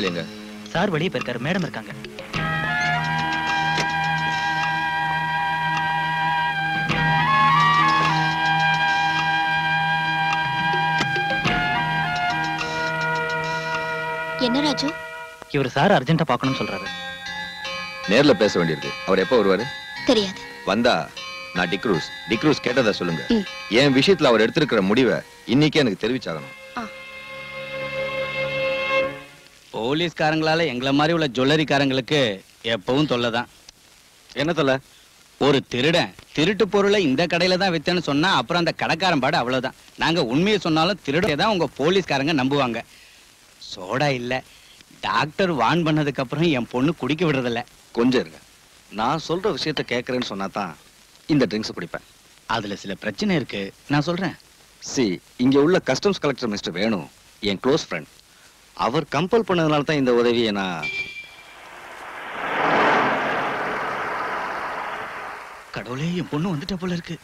முதலாளி எங்க? சார் வெளியே போயிருக்காரு, மேடம் இருக்காங்க. என்ன ராஜு? இவர் சார் அர்ஜென்ட்டா பார்க்கணும்னு சொல்றாரு. நேர்ல பேச வேண்டியிருக்கு. அவர் எப்போ வருவாரு? தெரியாது. வந்தா நான் டிக்ரூஸ் கேட்டதா சொல்லுங்க. என் விஷயத்துல அவர் எடுத்திருக்கிற முடிவை இன்னைக்கே எனக்கு தெரிவிச்சாகணும். போலீஸ்காரங்களால எங்களை மாதிரி உள்ள ஜுவல்லரிக்காரங்களுக்கு எப்பவும் தொல்லைதான். என்ன தொல்லை? ஒரு திருடன் திருட்டு பொருளை இந்த கடையில தான் வித்தேன்னு சொன்னா அப்புறம் அந்த கடைக்காரன் பாடு அவ்வளவுதான். நாங்க உண்மையை சொன்னாலும் திருடே தான் உங்க போலீஸ்காரங்க நம்புவாங்க. சோடா இல்ல, டாக்டர் வான் பண்ணதுக்கு அப்புறம் என் பொண்ணு குடிக்க விடுறதில்ல. கொஞ்சம் இருங்க, நான் சொல்ற விஷயத்த கேட்கறேன்னு சொன்னா தான் இந்த ட்ரிங்க்ஸ் குடிப்பேன். அதுல சில பிரச்சனை இருக்கு, நான் சொல்றேன். இங்க உள்ள கஸ்டம்ஸ் கலெக்டர் மிஸ்டர் வேணு என் க்ளோஸ் ஃப்ரெண்ட். அவர் கம்பல் பண்ணதுனால தான் இந்த உதவியை நான். கடவுளே, என் பொண்ணு வந்துட்ட போல இருக்கு.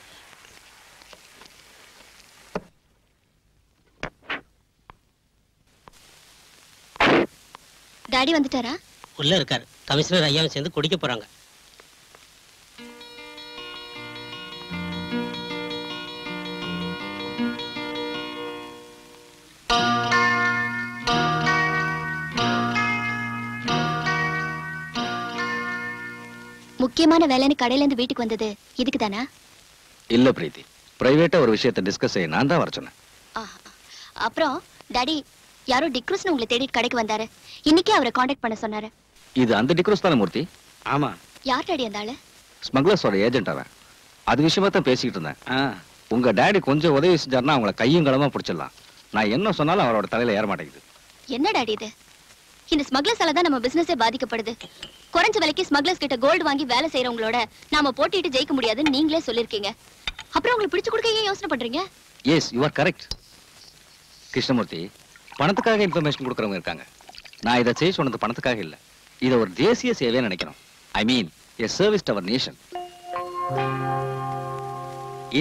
டாடி வந்துட்டாரா? உள்ள இருக்காரு. கமிஷனர் ஐயாவை சேர்ந்து குடிக்க போறாங்க. முக்கியமான வேலைன்னு கடையில இருந்து வீட்டுக்கு வந்தது இதுக்கு தானா? இல்ல பிரீத்தி, பிரைவேட்டா ஒரு விஷயத்தை டிஸ்கஸ் செய்ய நான் தான் வர சொன்னேன். அப்புறம் டாடி யாரோ டிக்ரூஸ்னு உங்களை தேடிட்டு கடைக்கு வந்தாரு. இன்னைக்கே அவரை காண்டாக்ட் பண்ண சொன்னாரு. இது அந்த டிக்ரூஸ் தானே மூர்த்தி? ஆமா. யார் டாடி அந்த ஆளு? ஸ்மக்லர்ஸோட ஏஜென்ட் அவன். அது விஷயமா தான் பேசிக்கிட்டு இருந்தேன். உங்க டாடி கொஞ்சம் உதவி செஞ்சாருன்னா அவங்கள கையும் களமா பிடிச்சிடலாம். நான் என்ன சொன்னாலும் அவரோட தலையில ஏற மாட்டேங்குது. என்ன டாடி இது? இந்த ஸ்மக்லர்ஸால தான் நம்ம பிசினஸே பாதிக்கப்படுது. குறைஞ்ச விலைக்கு ஸ்மக்லர்ஸ் கிட்ட கோல்டு வாங்கி வேலை செய்யறவங்களோட நாம போட்டிட்டு ஜெயிக்க முடியாதுன்னு நீங்களே சொல்லிருக்கீங்க. அப்புறம் உங்களுக்கு பிடிச்சு கொடுக்க ஏன் யோசனை பண்றீங்க? Yes, you are correct. Krishnamurthy, பணத்துக்காக இன்ஃபர்மேஷன் கொடுக்கறவங்க இருக்காங்க. நான் இதை செய்ய சொன்னது பணத்துக்காக இல்ல. இதை ஒரு தேசிய சேவையை நினைக்கணும். I mean a service to our nation.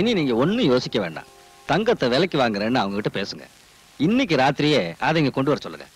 இனி நீங்க ஒண்ணும் யோசிக்க வேண்டாம். தங்கத்தை விலைக்கு வாங்குறேன்னு அவங்க கிட்ட பேசுங்க. இன்னைக்கு ராத்திரியே அதை இங்க கொண்டு வர சொல்லுங்க.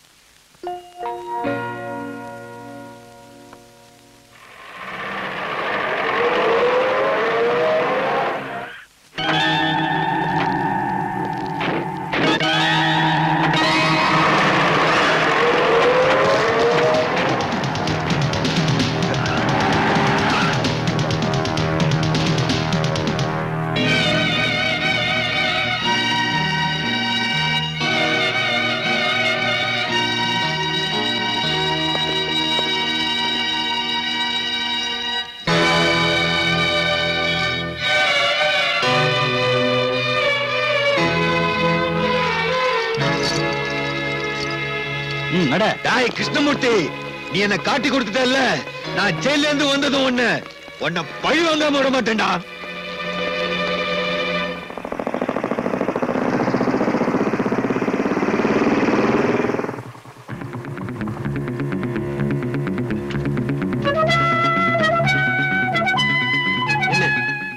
கிருஷ்ணமூர்த்தி, நீ என்ன காட்டி கொடுத்துட்டல்ல, நான் ஜெயில இருந்து வந்ததும் உன்னை பழி வாங்காம விட மாட்டேன்டா.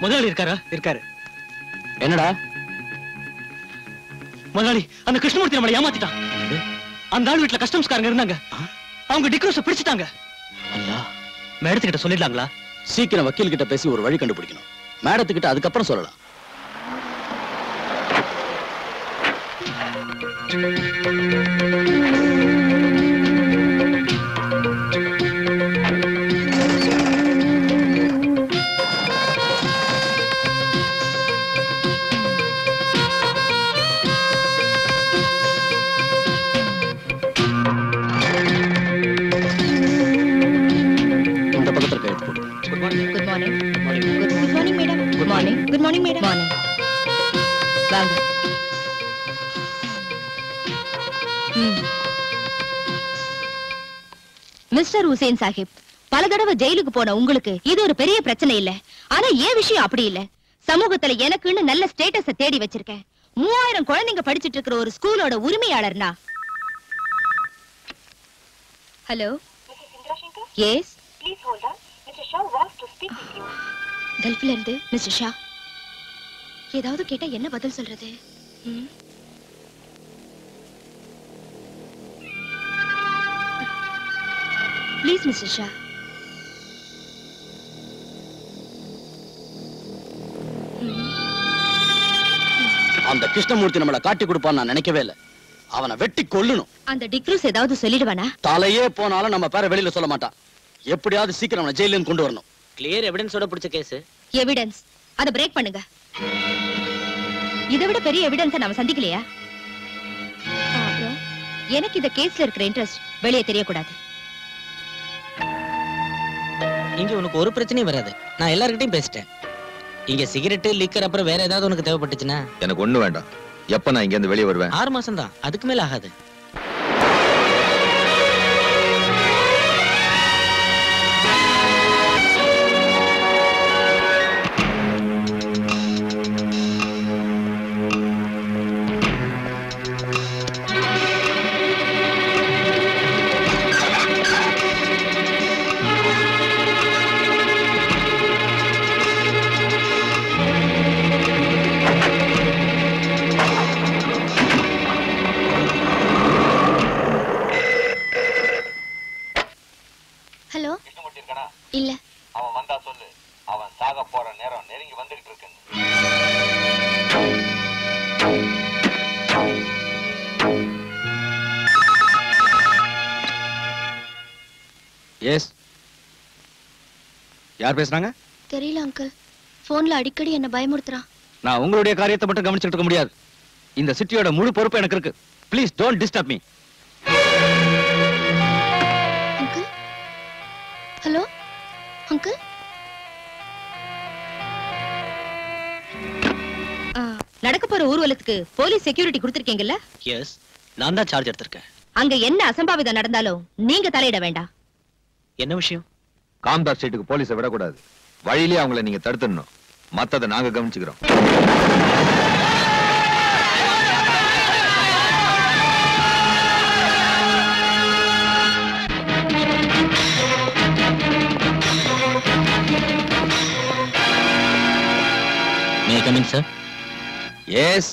முதலாளி இருக்காரா? இருக்காரு. என்னடா முதலாளி, அந்த கிருஷ்ணமூர்த்தி நம்மளை ஏமாத்திட்டான். அந்த ஆள் வீட்டுல கஸ்டம்ஸ்காரங்க இருந்தாங்க. அவங்க டிக்ரூஸ பிடிச்சிட்டாங்க. மேடத்துக்கிட்ட சொல்லிடலாங்களா? சீக்கிரம் வக்கீல் கிட்ட பேசி ஒரு வழி கண்டுபிடிக்கணும். மேடத்துக்கிட்ட அதுக்கப்புறம் சொல்லலாம். மிஸ்டர் ஹுசேன் சாஹிப், பல தடவை ஜெயிலுக்கு போன உங்களுக்கு இது ஒரு பெரிய பிரச்சனை இல்ல. ஆனா ஏன் விஷயம் அப்படி இல்ல. சமூகத்துல எனக்குன்னு நல்ல ஸ்டேட்டஸ தேடி வச்சிருக்கேன். 3000 குழந்தைங்க படிச்சிட்டு இருக்கிற ஒரு ஸ்கூலோட உரிமையாளர்னா. Hello, yes, please hold on. Mister Shah wants to speak with you. கல்ஃப்ல இருந்து மிஸ்டர் ஷா. ஏதாவது கேட்டா என்ன பதில் சொல்றது? Please mister Shah. அந்த கிருஷ்ணமூர்த்தி நம்மள காட்டி கொடுப்பான்னு நான் நினைக்கவே இல்லை. அவனை வெட்டி கொல்லணும். அந்த டிக்ரூஸ் ஏதாவது சொல்லிடுவானா? தலையே போனாலும் நம்ம பேரை வெளியில சொல்ல மாட்டான். எப்படியாவது சீக்கிரம் அவனை ஜெயில கொண்டு வரணும். கிளியர் எவிடன்ஸோட பிடிச்ச கேஸ். எவிடன்ஸ் அத பிரேக் பண்ணுங்க. இதை விட பெரிய எவிடன்ஸ் நாம சந்திக்கலையா? அப்புறம் எனக்கு இந்த கேஸ்ல இருக்கிற இன்ட்ரெஸ்ட் வெளியே தெரியக்கூடாது. இங்க உனக்கு ஒரு பிரச்சனையும் வராது. நான் எல்லார்கிட்டயும் பேசிட்டேன். இங்க சிகரெட் லிக்கர் அப்புறம் வேற ஏதாவது உனக்கு தேவைப்பட்டுச்சுன்னா எனக்கு ஒண்ணு வேண்டாம். எப்ப நான் இங்க இருந்து வெளியே வருவேன்? 6 மாசம் தான், அதுக்கு மேல ஆகாது. ஹலோ. இல்ல. அவன் வந்தா சொல்லு. அவன் சாக போற நேரம் நெருங்கி வந்துகிட்டு இருக்கு. எஸ். யார் பேசுறாங்க? தெரியல அங்கிள். போன்ல அடிக்கடி என்ன பயமுறுத்துறான். நான் உங்களுடைய காரியத்தை மட்டும் கவனிச்சுட்டு இருக்க முடியாது. இந்த சிட்டியோட முழு பொறுப்பு எனக்கு இருக்கு. Please don't disturb me. Uncle. Hello uncle. நடக்க போற ஊர்வலத்துக்கு போலீஸ் செக்யூரிட்டி கொடுத்திருக்கீங்கல்ல? எஸ், நான் தான் சார்ஜ் எடுத்திருக்கேன். அங்க என்ன அசம்பாவிதம் நடந்தாலும் நீங்க தலையிட வேண்டாம். என்ன விஷயம்? காம்தார் ஸ்ட்ரீட்டுக்கு போலீஸை விடக்கூடாது. வழியிலேயே அவங்கள நீங்க தடுத்துடணும். மத்ததை நாங்க கவனிச்சுக்கிறோம். May I come in sir? Yes.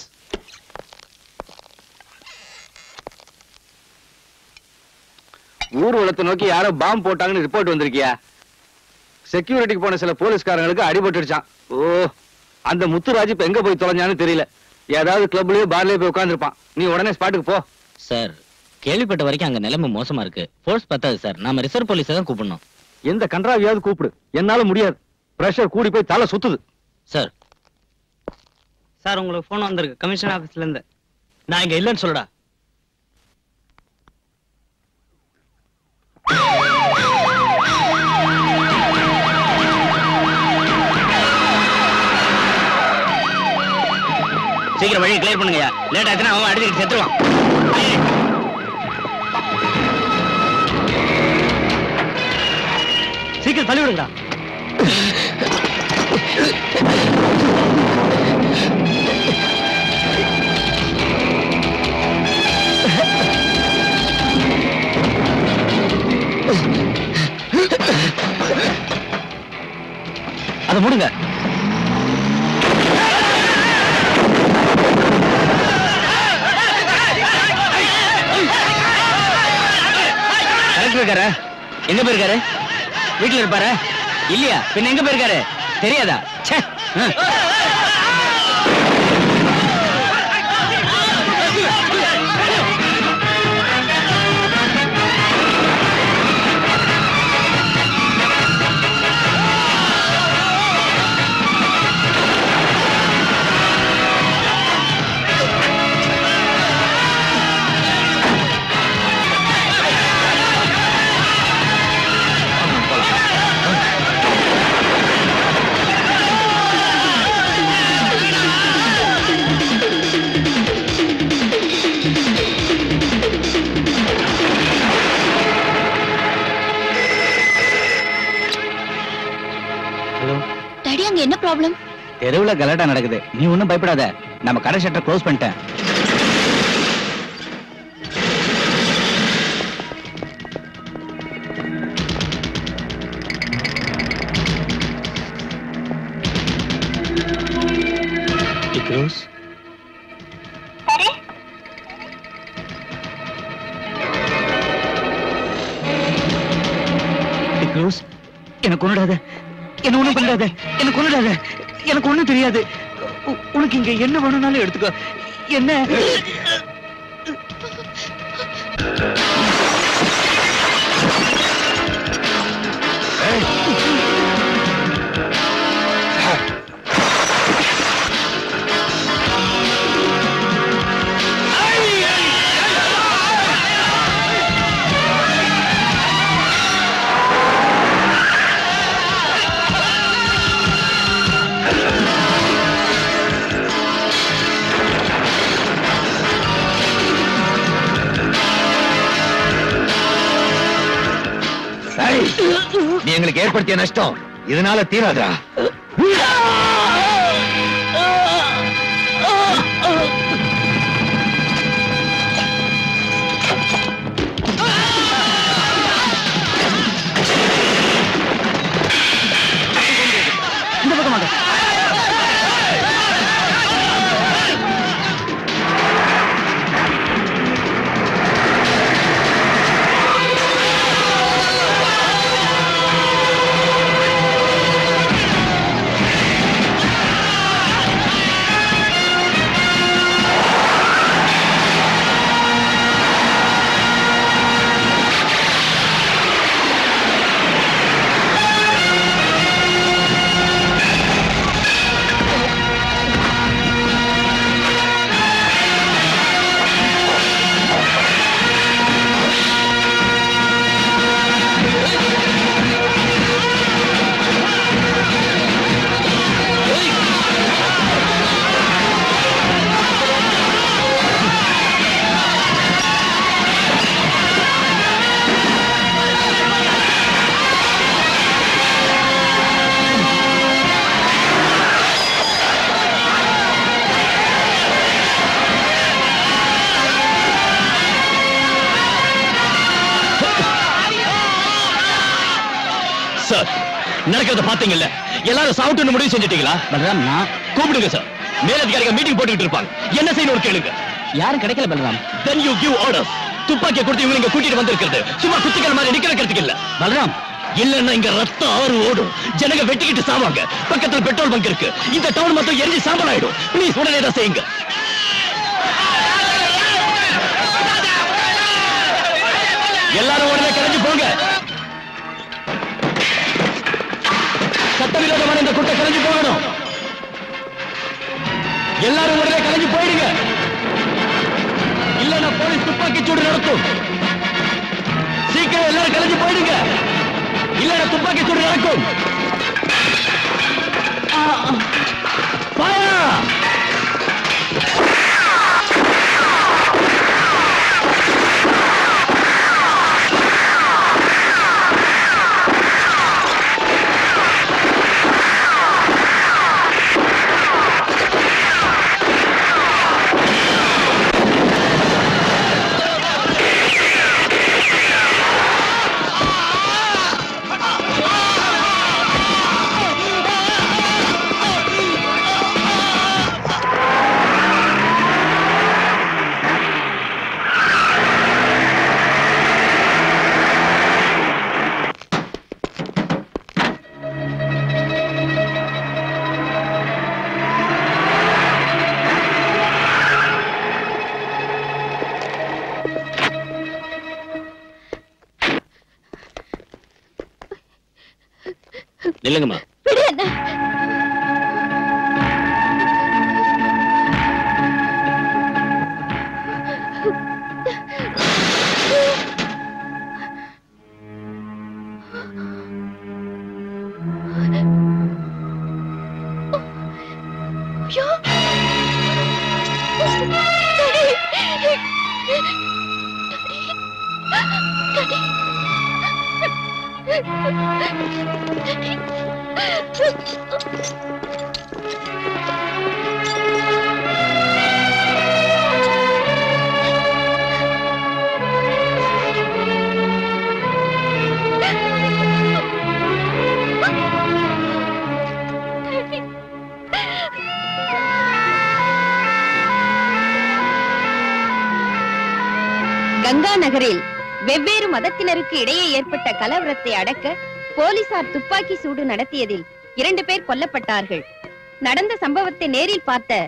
ஊர்வலத்தை நோக்கி யாரோ பாம்பு போட்டாங்கன்னு ரிப்போர்ட் வந்திருக்கியா? செக்யூரிட்டிக்கு போன சில போலீஸ்காரங்களுக்கு அடிபட்டுடுச்சான். ஓ, அந்த முத்துராஜ் இப்ப எங்க போய் தொலைஞ்சான்னு தெரியல. ஏதாவது கிளப்லயோ பார்லயோ போய் உட்கார்ந்துருப்பான். நீ உடனே ஸ்பாட்டுக்கு போ. சார், கேள்விப்பட்ட வரைக்கும் அங்க நிலைமை மோசமா இருக்கு. ஃபோர்ஸ் பத்தாது சார். நாம ரிசர்வ் போலீஸை தான் கூப்பிடணும். எந்த கன்றாவியாவது கூப்பிடு. என்னால முடியாது. பிரஷர் கூடி போய் தலை சுத்துது. சார் சார், உங்களுக்கு போன் வந்திருக்கு கமிஷன் ஆபீஸ்ல இருந்து. நான் இங்க இல்லைன்னு சொல்லுடா. சீக்கிரம் வழியை கிளியர் பண்ணுங்கயா. லேட் ஆச்சுன்னா அவன் அடிச்சுட்டு செத்துருவான். சீக்கிரம் தள்ளி விடுங்கடா. அதை மூடுங்க. கலெக்டர் இருக்காரு. எங்க போயிருக்காரு? வீட்டுல இருப்பாரு இல்லையா? பின்ன எங்க போயிருக்காரு தெரியாதா? ச்சே. டாடி, அங்க என்ன ப்ராப்ளம்? தெருவுல கலாட்டா நடக்குது. நீ ஒண்ணும் பயப்படாத. நம்ம கடை ஷட்டர் க்ளோஸ் பண்ணிட்டேன். டிக்ரூஸ், என்ன கொன்னுடாத, என்ன ஒண்ணும் பண்ணாத, என்ன கொன்னுடாத, எனக்கு ஒண்ணும் தெரியாது. உனக்கு இங்க என்ன வேணும்னாலும் எடுத்துக்கோ. என்ன நீ எங்களுக்கு ஏற்படுத்திய நஷ்டம் இதனால தீராதா? இந்த பக்கமாக நடக்கிறத பாத்தீங்கல்ல, எல்லாரும் சாவுட்டு முடிவு செஞ்சிட்டீங்களா? பலராம், நான் கூப்பிடுங்க சார். மேலதிகாரிகள் மீட்டிங் போட்டுக்கிட்டு இருப்பாங்க. என்ன செய்யணும் கேளுங்க. யாரும் கிடைக்கல Balram. Then you give orders. துப்பாக்கியை கொடுத்து இவங்க இங்க கூட்டிட்டு வந்திருக்கிறது சும்மா குத்திகள் மாதிரி நிக்க வைக்கிறதுக்கு இல்ல. பலராம், இல்லன்னா இங்க ரத்தம் ஆறு ஓடும், ஜனங்க வெட்டிக்கிட்டு சாவாங்க. பக்கத்துல பெட்ரோல் பங்க் இருக்கு, இந்த டவுன் மொத்தம் எரிஞ்சு சாம்பல் ஆயிடும். ப்ளீஸ் உடனே தான் செய்யுங்க. எல்லாரும் உடனே கிளம்பி போங்க. சட்டவிரோதமான இந்த கூட்டம் கிளம்பி போகணும். எல்லாரும் உடனே கிளம்பி போயிடுங்க, இல்லன்னா போலீஸ் துப்பாக்கி சூடு நடக்கும். சீக்கிரம் எல்லாரும் கிளம்பி போயிடுங்க, இல்லன்னா துப்பாக்கி சூடு நடக்கும். இல்லங்கம்மா. கங்கா நகரில் வெவ்வேறு மதத்தினருக்கு இடையே ஏற்பட்ட கலவரத்தை அடக்க போலீசார் துப்பாக்கி சூடு நடத்தியதில் 2 பேர் கொல்லப்பட்டார்கள். நடந்த சம்பவத்தை நேரில் பார்த்த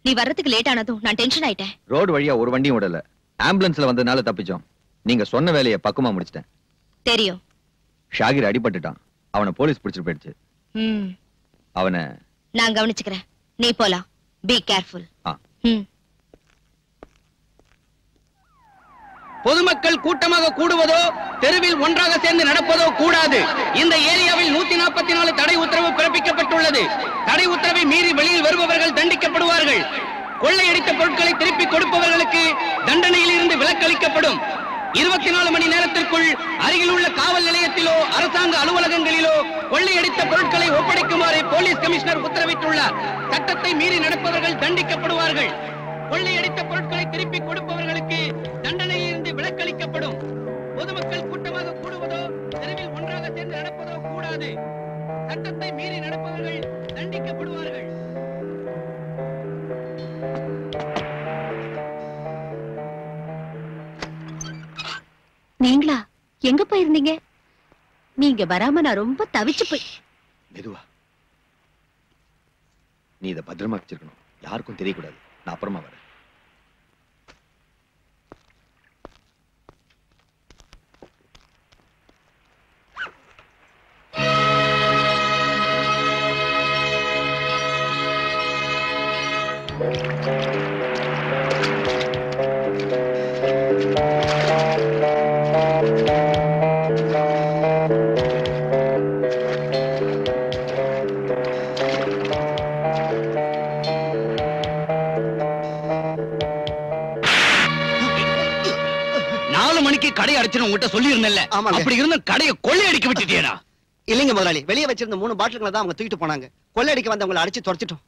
நீ வர்றதுக்கு லேட் ஆனதும் நான் டென்ஷன் ஆயிட்டேன். ரோடு வழியா ஒரு வண்டியும் விடல. ஆம்புலன்ஸ்ல வந்ததுனால தப்பிச்சோம். நீங்க சொன்ன வேலையை பக்குவமா முடிச்சிட்டேன். தெரியும். ஷாகிர் அடிபட்டுட்டான். அவனை போலீஸ் பிடிச்சிட்டு போயிடுச்சு. அவனை நான் கவனிச்சுக்கிறேன். நீ போலாம். Be careful. பொதுமக்கள் கூட்டமாக கூடுவதோ தெருவில் ஒன்றாக சேர்ந்து நடப்பதோ கூடாது. இந்த ஏரியாவில் 144 தடை உத்தரவு பிறப்பிக்கப்பட்டுள்ளது. தடை உத்தரவை மீறி வெளியில் வருபவர்கள் தண்டிக்கப்படுவார்கள். கொள்ளையடித்த பொருட்களை திருப்பி கொடுப்பவர்களுக்கு தண்டனையில் இருந்து விலக்களிக்கப்படும். 24 மணி நேரத்திற்குள் அருகில் உள்ள காவல் நிலையத்திலோ அரசாங்க அலுவலகங்களிலோ கொள்ளையடித்த பொருட்களை ஒப்படைக்குமாறு போலீஸ் கமிஷனர் உத்தரவிட்டுள்ளார். சட்டத்தை மீறி நடப்பவர்கள் தண்டிக்கப்படுவார்கள். கொள்ளையடித்த பொருட்களை திருப்பி கொடுப்பவர்களுக்கு தண்டனையில் இருந்து விலக்களிக்கப்படும். பொதுமக்கள் கூட்டமாக கூடுவதோ தெருவில் ஒன்றாக சேர்ந்து நடப்பதோ கூடாது. சட்டத்தை மீறி நடப்பவர்கள் தண்டிக்கப்படுவார்கள். நீங்களா எங்க போயிருந்தீங்க? நீங்க வராம நான் ரொம்ப தவிச்சு போய். மெதுவா. நீ இதை பத்திரமா வச்சிருக்கணும். யாருக்கும் தெரியக்கூடாது. நான் அப்புறமா வரேன். கடை அடிச்சு உங்ககிட்ட சொல்லி இருந்தேன்ல. அப்படி இருந்த கடையை கொள்ளையடிக்க விட்டுட்டியேடா. இல்லைங்க முதலாளி, வெளியே வச்சிருந்த 3 பாட்டில்களை தான் அவங்க தூக்கிட்டு போனாங்க. கொள்ளையடிக்க வந்தவங்களை அடிச்சு துரத்திட்டோம்.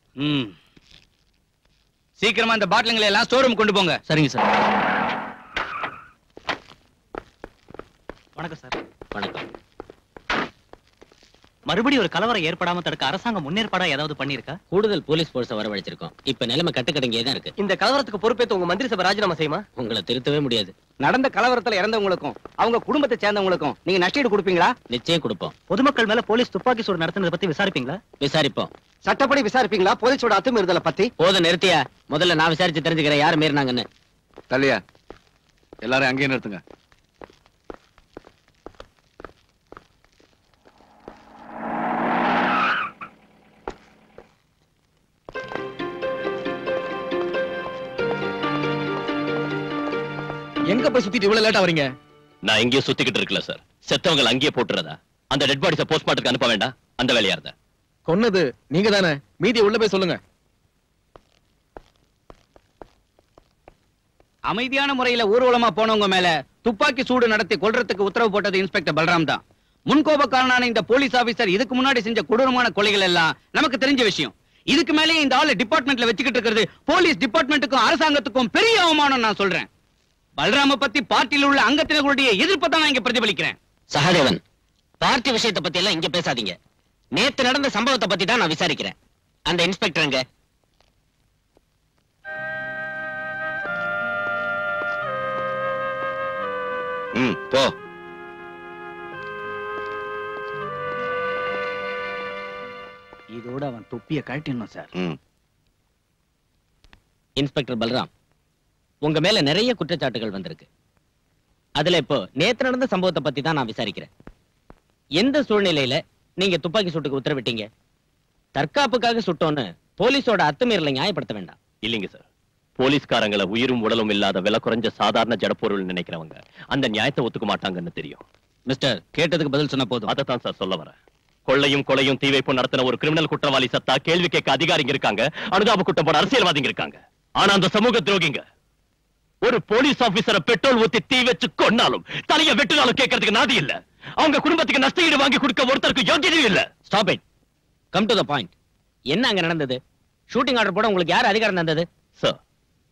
சீக்கிரமா அந்த பாட்டில்களை எல்லாம் ஸ்டோர் ரூம் கொண்டு போங்க. சரிங்க சார். வணக்கம் சார். வணக்கம். மறுபடியும் ஒரு கலவரம் ஏற்படாம தடுக்க அரசாங்கம் முன்னேற்பாடா ஏதாவது பண்ணிருக்கா? கூடுதல் போலீஸ் போர்ஸை வரவழைச்சிருக்கோம். இப்ப நிலைமை கட்டுக்கடங்கியே தான் இருக்கு. இந்த கலவரத்துக்கு பொறுப்பேற்று உங்க மந்திரி சபை ராஜினாமா செய்யுமா? உங்களை திருத்தவே முடியாது. நடந்த கலவரத்துல இறந்தவங்களுக்கும் அவங்க குடும்பத்தை சேர்ந்தவங்களுக்கும் நீங்க நஷ்டஈடு கொடுப்பீங்களா? நிச்சயம் கொடுப்போம். பொதுமக்கள் மேல போலீஸ் துப்பாக்கி சூடு நடத்துனதை பத்தி விசாரிப்பீங்களா? விசாரிப்போம். சட்டப்படி விசாரிப்பீங்களா? போலீஸோட அத்துமீறுதலை பத்தி? போத நிறுத்தியா. முதல்ல நான் விசாரிச்சு தெரிஞ்சுக்கிறேன் யாரு மீறினாங்கன்னு. தள்ளியா எல்லாரும் அங்கேயே நிறுத்துங்க. எங்க போய் சுத்திட்டு இவ்வளவு லேட்டா வரீங்க? நான் இங்கேயே சுத்திக்கிட்டு இருக்கல சார். செத்தவங்க அங்கேயே போட்டுறதா? அந்த டெட் பாடிஸை போஸ்ட்மார்ட்டத்துக்கு அனுப்ப வேண்டாம்? அந்த வேலையா இருந்தா கொன்னது நீங்க தானே. மீதியை உள்ள போய் சொல்லுங்க. அமைதியான முறையில ஊர்வலமா போனவங்க மேல துப்பாக்கி சூடு நடத்தி கொல்றதுக்கு உத்தரவு போட்டது இன்ஸ்பெக்டர் பல்ராம் தான். முன்கோபக்காரனான இந்த போலீஸ் ஆபீசர் இதுக்கு முன்னாடி செஞ்ச கொடூரமான கொலைகள் எல்லாம் நமக்கு தெரிஞ்ச விஷயம். இதுக்கு மேலே இந்த ஆளு டிபார்ட்மெண்ட்ல வச்சுக்கிட்டு இருக்கிறது போலீஸ் டிபார்ட்மெண்ட்டுக்கும் அரசாங்கத்துக்கும் பெரிய அவமானம். நான் சொல்றேன், பல்ராம பத்தி பார்ட்டியில் உள்ள அங்கத்தினர்களுடைய எதிர்ப்பை தான் நான் இங்க பிரதிபலிக்கிறேன். சகாதேவன், பார்ட்டி விஷயத்தை பத்தி எல்லாம் இங்க பேசாதீங்க. நேத்து நடந்த சம்பவத்தை பத்தி தான் நான் விசாரிக்கிறேன். அந்த இன்ஸ்பெக்டர் எங்க? போ. இதோட அவன் தொப்பிய கழட்டிடணும் சார். இன்ஸ்பெக்டர் பல்ராம், உங்க மேல நிறைய குற்றச்சாட்டுகள் வந்திருக்கு. அதுல இப்போ நேத்து நடந்த சம்பவத்தை பத்தி தான் நான் விசாரிக்கிறேன். எந்த சூழ்நிலையில நீங்க துப்பாக்கி சூட்டுக்கு உத்தரவிட்டீங்க? தற்காப்புக்காக சுட்டோன்னு போலீஸோட அத்துமீறலை நியாயப்படுத்த வேண்டாம். இல்லைங்க சார், போலீஸ்காரங்களை உயிரும் உடலும் இல்லாத விலை குறைஞ்ச சாதாரண ஜடப்பொருள் நினைக்கிறவங்க அந்த நியாயத்தை ஒத்துக்க மாட்டாங்கன்னு தெரியும். மிஸ்டர், கேட்டதுக்கு பதில் சொன்ன போதும். அதைத்தான் சார் சொல்ல வரேன். கொள்ளையும் கொலையும் தீ வைப்பும் நடத்தின ஒரு கிரிமினல் குற்றவாளி சத்தா கேள்வி கேட்க அதிகாரிங்க இருக்காங்க, அனுதாப குற்றம் போட அரசியல்வாதிங்க இருக்காங்க. ஆனா அந்த சமூக துரோகிங்க ஒரு போலீஸ் ஆபீசரை பெட்ரோல் ஊத்தி தீ வச்சு கொன்னாலும் தலைய வெட்டினாலும் கேட்கறதுக்கு நாதி இல்ல. அவங்க குடும்பத்துக்கு நஷ்டஈடு வாங்கி கொடுக்க ஒருத்தருக்கு யோகியதையும் இல்ல. Stop it. Come to the point. என்ன அங்க நடந்தது? ஷூட்டிங் ஆர்டர் போட உங்களுக்கு யார் அதிகாரம் தந்தது? சார்,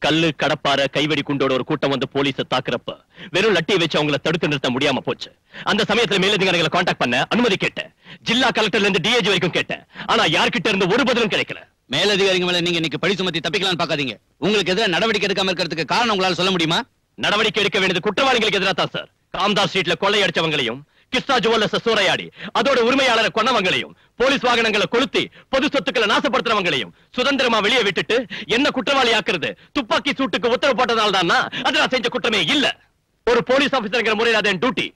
கல்லு கடப்பார கைவெடி குண்டோட ஒரு கூட்டம் வந்து போலீஸை தாக்குறப்ப வெறும் லட்டியை வச்சு அவங்கள தடுத்து நிறுத்த முடியாம போச்சு. அந்த சமயத்துல மேலதிகாரிகளை கான்டாக்ட் பண்ண அனுமதி கேட்டேன். ஜில்லா கலெக்டர்ல இருந்து டிஏஜி வரைக்கும் கேட்டேன். ஆனா யார்கிட்ட இருந்து ஒரு பதிலும் கிடைக்கல. மேலதிகாரிங்க மேல நீங்க இன்னைக்கு பழி சுமத்தி தப்பிக்கலாம்னு பாக்காதீங்க. உங்களுக்கு எதிராக நடவடிக்கை எடுக்காம இருக்கிறதுக்கு காரணம் உங்களால சொல்ல முடியுமா? நடவடிக்கை எடுக்க வேண்டியது குற்றவாளிகளுக்கு எதிராக தான் சார். காம்தாஸ் ஸ்ட்ரீட்ல கொள்ளை அடிச்சவங்களையும் கிருஷ்ணா ஜுவல்லர்ஸ் சூறையாடி அதோட உரிமையாளரை கொன்னவங்களையும் போலீஸ் வாகனங்களை கொளுத்தி பொது சொத்துக்களை நாசப்படுத்துறவங்களையும் சுதந்திரமா வெளியே விட்டுட்டு என்ன குற்றவாளி ஆக்குறது துப்பாக்கி சூட்டுக்கு உத்தரவு போட்டதால் தான் அது நான் செஞ்ச குற்றமே இல்ல. ஒரு போலீஸ் ஆபீசர்ங்கிற முறையில் அது என் டியூட்டி.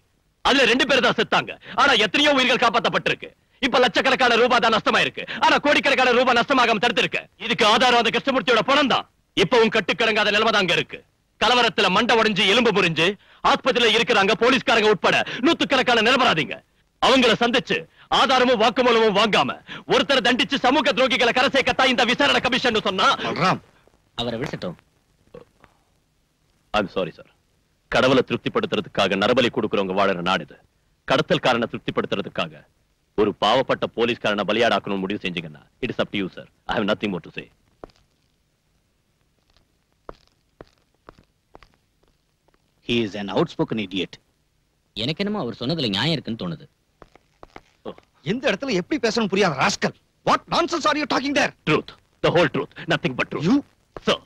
அதுல 2 பேர் தான் செத்தாங்க. ஆனா எத்தனையோ உயிர்கள் காப்பாற்றப்பட்டிருக்கு. இப்ப லட்சக்கணக்கான ரூபாய் தான் நஷ்டமா இருக்கு. ஆனா கோடிக்கணக்கான ரூபாய் நஷ்டமாகாம தடுத்திருக்கு. இதுக்கு ஆதாரம் அந்த கிருஷ்ணமூர்த்தியோட பணம் தான். இப்பவும் கட்டுக்கடங்காத நிலைமை தாங்க இருக்கு. கலவரத்துல மண்டை உடைஞ்சு எலும்பு முறிஞ்சு ஆஸ்பத்திரியில இருக்கிறாங்க போலீஸ்காரங்க உட்பட நூத்துக்கணக்கான நிரபராதிங்க. அவங்கள சந்திச்சு ஆதாரமும் வாக்குமூலமும் வாங்காம ஒருத்தரை தண்டிச்சு சமூக துரோகிகளை கரை சேர்க்கத்தான் இந்த விசாரணை கமிஷன் சொன்னா. அவரை விட்டுட்டோம். I'm sorry sir. கடவுளை திருப்திப்படுத்துறதுக்காக நரபலி கொடுக்கறவங்க வாழற நாடு இது. கடத்தல்காரனை திருப்திப்படுத்துறதுக்காக ஒரு பாவப்பட்ட போலீஸ்காரனை பலியாடாக்கணும் முடிவு செஞ்சீங்கன்னா it is up to you sir. I have nothing more to say. He is an outspoken idiot. எனக்கு என்னமோ அவர் சொன்னதுல நியாயம் இருக்குன்னு தோணுது. இந்த இடத்துல எப்படி பேசணும் புரியாத rascal. What nonsense are you talking there? Truth, the whole truth, nothing but truth. You, sir.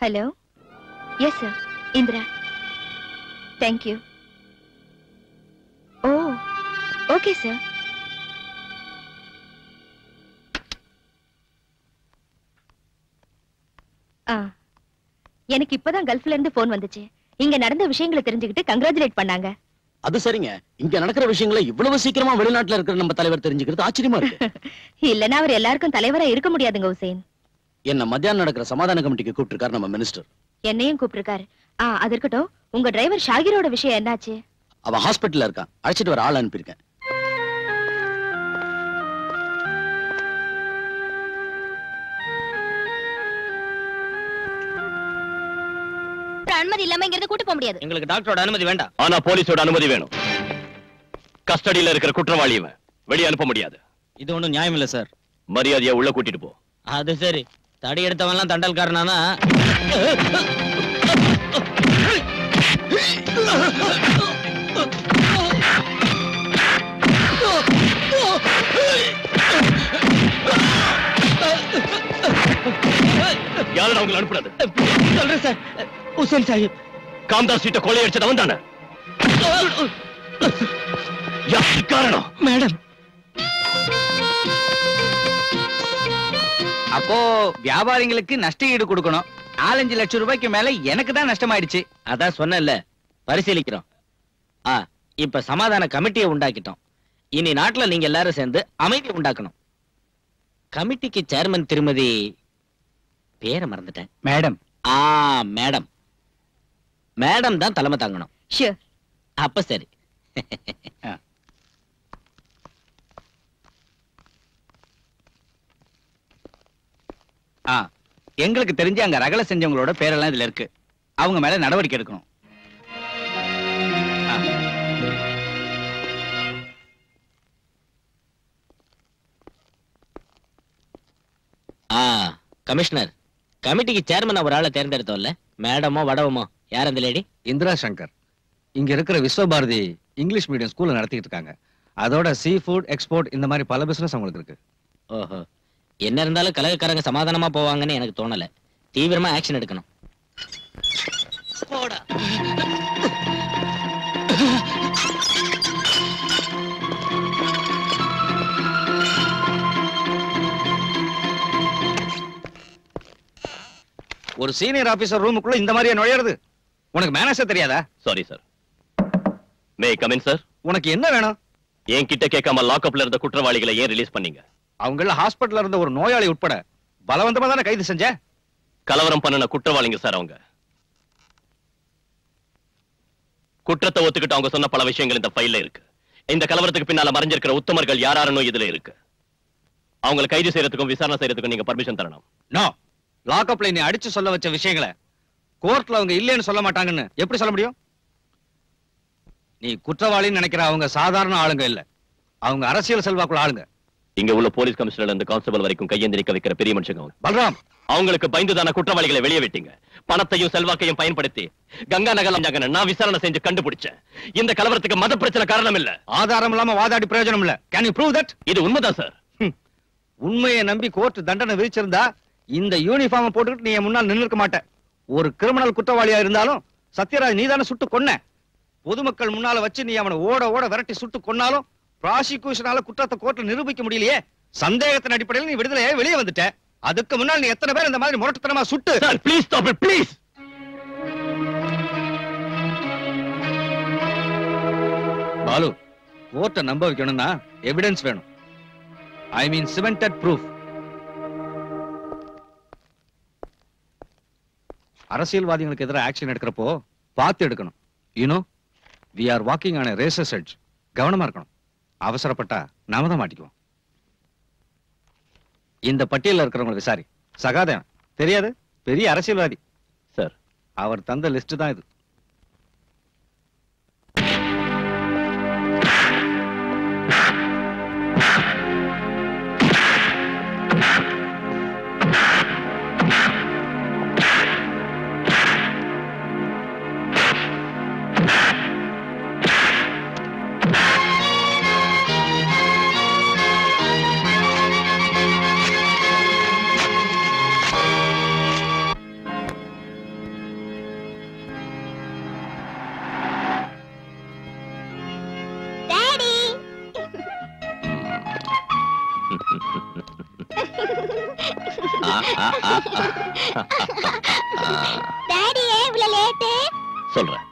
Hello? Yes, sir. Indra. Thank you. Oh, okay, sir. எனக்கு இப்பதான் கல்ஃப்ல இருந்து போன் வந்துச்சு. இங்க நடந்த விஷயங்களை தெரிஞ்சுக்கிட்டு கங்க்ராச்சுலேட் பண்ணாங்க. அது சரிங்க. இங்க நடக்கிற விஷயங்களை இவ்வளவு சீக்கிரமா வெளிநாட்டுல இருக்கிற நம்ம தலைவர் தெரிஞ்சுக்கிறது ஆச்சரியமா இருக்கு. இல்லனா அவர் எல்லாருக்கும் தலைவரா இருக்க முடியாதுங்க உசேன். என்ன மத்தியானம் நடக்கிற சமாதான கமிட்டிக்கு கூப்பிட்டிருக்காரு நம்ம மினிஸ்டர். என்னையும் கூப்பிட்டிருக்காரு. அது இருக்கட்டும், உங்க டிரைவர் ஷாகிரோட விஷயம் என்னாச்சு? அவன் ஹாஸ்பிட்டல்ல இருக்கான். அழைச்சிட்டு வர ஆள் அனுப்பியிருக்கேன். அனுமதி இல்லாம இங்க இருந்து கூட்டி போக முடியாது. எங்களுக்கு டாக்டரோட அனுமதி வேண்டாம். ஆனா போலீஸோட அனுமதி வேணும். கஸ்டடியில இருக்கிற குற்றவாளி இவன். வெளியே அனுப்ப முடியாது. இது ஒண்ணும் நியாயம் இல்ல சார். மரியாதையா உள்ள கூட்டிட்டு போ. அது சரி. தடி எடுத்தவன்லாம் தண்டல்காரனானா? யாரும் அவங்களை அனுப்புறது? சொல்றேன் சார். உசேன் சாஹிப் காம்தாஸ் சீட்டை கொள்ளையடிச்சது அவன் தானே? காரணம் மேடம். அப்போ வியாபாரிகளுக்கு நஷ்ட ஈடு கொடுக்கணும். 4-5 லட்சம் ரூபாய்க்கு மேல எனக்கு தான் நஷ்டமாயிடுச்சு. அதான் சொன்னேன்ல, பரிசீலிக்கிறோம். இப்ப சமாதான கமிட்டியை உண்டாக்கிட்டோம். இனி நாட்டுல நீங்க எல்லாரும் சேர்ந்து அமைதி உண்டாக்கணும். கமிட்டிக்கு சேர்மன் திருமதி பேரை மறந்துட்டேன். மேடம். மேடம். மேடம் தான் தலைமை தாங்கணும். ஷூர். அப்ப சரி. எங்களுக்கு தெரிஞ்சு அங்க ரகலை செஞ்சவங்களோட பேரெல்லாம் இதுல இருக்கு. அவங்க மேல நடவடிக்கை எடுக்கணும். கமிஷனர், கமிட்டிக்கு சேர்மன் ஒரு ஆளை தேர்ந்தெடுத்தோம்ல, மேடமோ வடவமோ யார் அந்த லேடி? இந்திரா சங்கர். இங்க இருக்கிற விஸ்வபாரதி இங்கிலீஷ் மீடியம் ஸ்கூல்ல நடத்திட்டு இருக்காங்க. அதோட சீ ஃபுட் எக்ஸ்போர்ட் இந்த மாதிரி பல பிசினஸ் அவங்களுக்கு இருக்கு. ஓஹோ. என்ன இருந்தாலும் கலகக்காரங்க சமாதானமா போவாங்கன்னு எனக்கு தோணல. தீவிரமா ஆக்ஷன் எடுக்கணும். ஒரு சீனியர் ஆபீசர் ரூமுக்குள்ள இந்த மாதிரியா நுழையிறது? உனக்கு மேனேஜர் தெரியாதா? Sorry sir. May come in sir. உனக்கு என்ன வேணும்? என் கிட்ட கேட்காம லாக்அப்ல இருந்த குற்றவாளிகளை ஏன் ரிலீஸ் பண்ணீங்க? அவங்கள ஹாஸ்பிடல்ல இருந்த ஒரு நோயாளி உட்பட பலவந்தமா தானே கைது செஞ்ச? கலவரம் பண்ணின குற்றவாளிங்க சார் அவங்க. குற்றத்தை ஒத்துக்கிட்டு அவங்க சொன்ன பல விஷயங்கள் இந்த ஃபைல்ல இருக்கு. இந்த கலவரத்துக்கு பின்னால மறைஞ்சிருக்கிற உத்தமர்கள் யாராருன்னு இதுல இருக்கு. அவங்களை கைது செய்யறதுக்கும் விசாரணை செய்யறதுக்கும் நீங்க பர்மிஷன் தரணும். நோ. லாக்அப்ல நீ அடிச்சு சொல்ல வச்ச விஷயங்களை கோர்ட்ல அவங்க இல்லைன்னு சொல்ல மாட்டாங்கன்னு எப்படி சொல்ல முடியும்? நீ குற்றவாளின்னு நினைக்கிற அவங்க சாதாரண ஆளுங்க இல்ல. அவங்க அரசியல் செல்வாக்குள்ள ஆளுங்க. இங்க உள்ள போலீஸ் கமிஷனர் இருந்து கான்ஸ்டபிள் வரைக்கும் கையேந்தி நிக்க வைக்கிற பெரிய மனுஷங்க. பல்ராம், அவங்களுக்கு பயந்துதான குற்றவாளிகளை வெளியே விட்டீங்க. பணத்தையும் செல்வாக்கையும் பயன்படுத்தி கங்கா நகர் நான் விசாரணை செஞ்சு கண்டுபிடிச்சேன். இந்த கலவரத்துக்கு மத பிரச்சனை காரணம் இல்ல. ஆதாரம் இல்லாம வாதாடி பிரயோஜனம் இல்ல. Can you prove that? இது உண்மைதான் சார். உண்மையை நம்பி கோர்ட் தண்டனை விதிச்சிருந்தா இந்த யூனிஃபார்ம் போட்டுக்கிட்டு நீ முன்னால் நின்று இருக்க மாட்டேன். ஒரு கிரிமினல் குற்றவாளியா இருந்தாலும் சத்யராஜ் நீதானே சுட்டு கொன்ன. பொதுமக்கள் முன்னால வச்சு நீ அவனை ஓட ஓட விரட்டி சுட்டு கொன்னாலும் ப்ராசிக்யூஷனால குற்றத்தை கோர்ட்ல நிரூபிக்க முடியலையே. சந்தேகத்தின் அடிப்படையில் நீ விடுதலையே வெளியே வந்துட்ட. அதுக்கு முன்னால் நீ எத்தனை பேர் இந்த மாதிரி முரட்டுத்தனமா சுட்டு? Sir please stop it please. Balu, கோர்ட்டை நம்ப வைக்கணும்னா எவிடன்ஸ் வேணும். I mean cemented proof. அரசியல்வாதிகளுக்கு எதிராக ஆக்ஷன் எடுக்கிறப்போ பார்த்து எடுக்கணும். You know we are walking on a razor's edge. கவனமா இருக்கணும். அவசரப்பட்டா நாம தான் மாட்டிக்குவோம். இந்த பட்டியல்ல இருக்கிறவங்க விசாரி. சகாதேவன் தெரியாது, பெரிய அரசியல்வாதி சார். அவர் தந்த லிஸ்ட் தான் இது. சொல்றேன்,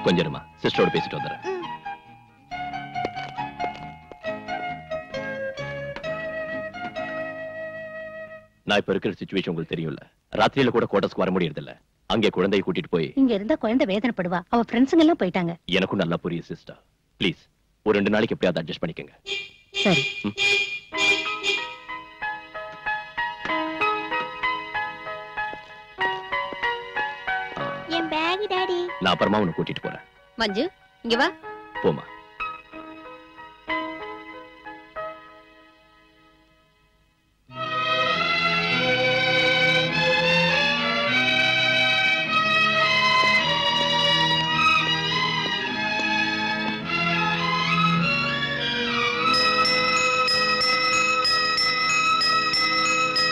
கொஞ்சமா சிஸ்டரோட பேசிட்டு வந்துடுறேன். நான் இப்ப இருக்கிற சிச்சுவேஷன் உங்களுக்கு தெரியும்ல. ராத்திரியில கூட கோட்டஸ்க்கு வர முடியறது இல்ல. அங்கே குழந்தையை கூட்டிட்டு போய் இங்க இருந்தா குழந்தை வேதனைப்படுவா. அவ ஃப்ரெண்ட்ஸுங்க எல்லாம் போயிட்டாங்க. எனக்கும் நல்லா புரியுது சிஸ்டர். ப்ளீஸ் ஒரு 2 நாளைக்கு எப்படியாவது அட்ஜஸ்ட் பண்ணிக்கங்க. சரி. என் பேக் டாடி. நான் அப்புறமா உன்னை கூட்டிட்டு போறேன். மஞ்சு இங்க வா. போமா.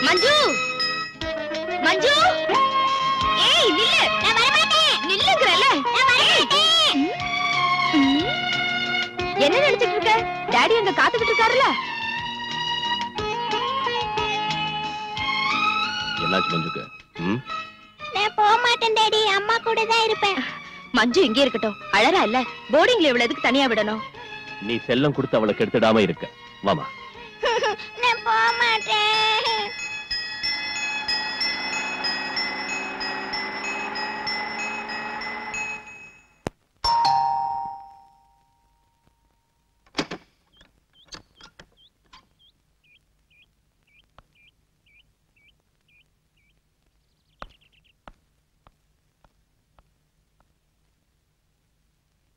மஞ்சு, மஞ்சு, ஏய் நில்லு. நான் வர மாட்டேன். நில்லுங்கறல. நான் வர மாட்டேன். என்ன நினைச்சிட்டு இருக்க? டாடி அங்க காத்துக்கிட்டு இருக்காருல. என்னாச்சு மஞ்சுக்கு? நான் போக மாட்டேன் டாடி. அம்மா கூட தான் இருப்பேன். மஞ்சு இங்கே இருக்கட்டும். அழறா இல்ல. போர்டிங்ல இவ்வளவு எதுக்கு தனியா விடணும்? நீ செல்லம் கொடுத்து அவளை கெடுத்துடாம இருக்க. வாமா. நான் போக மாட்டேன்.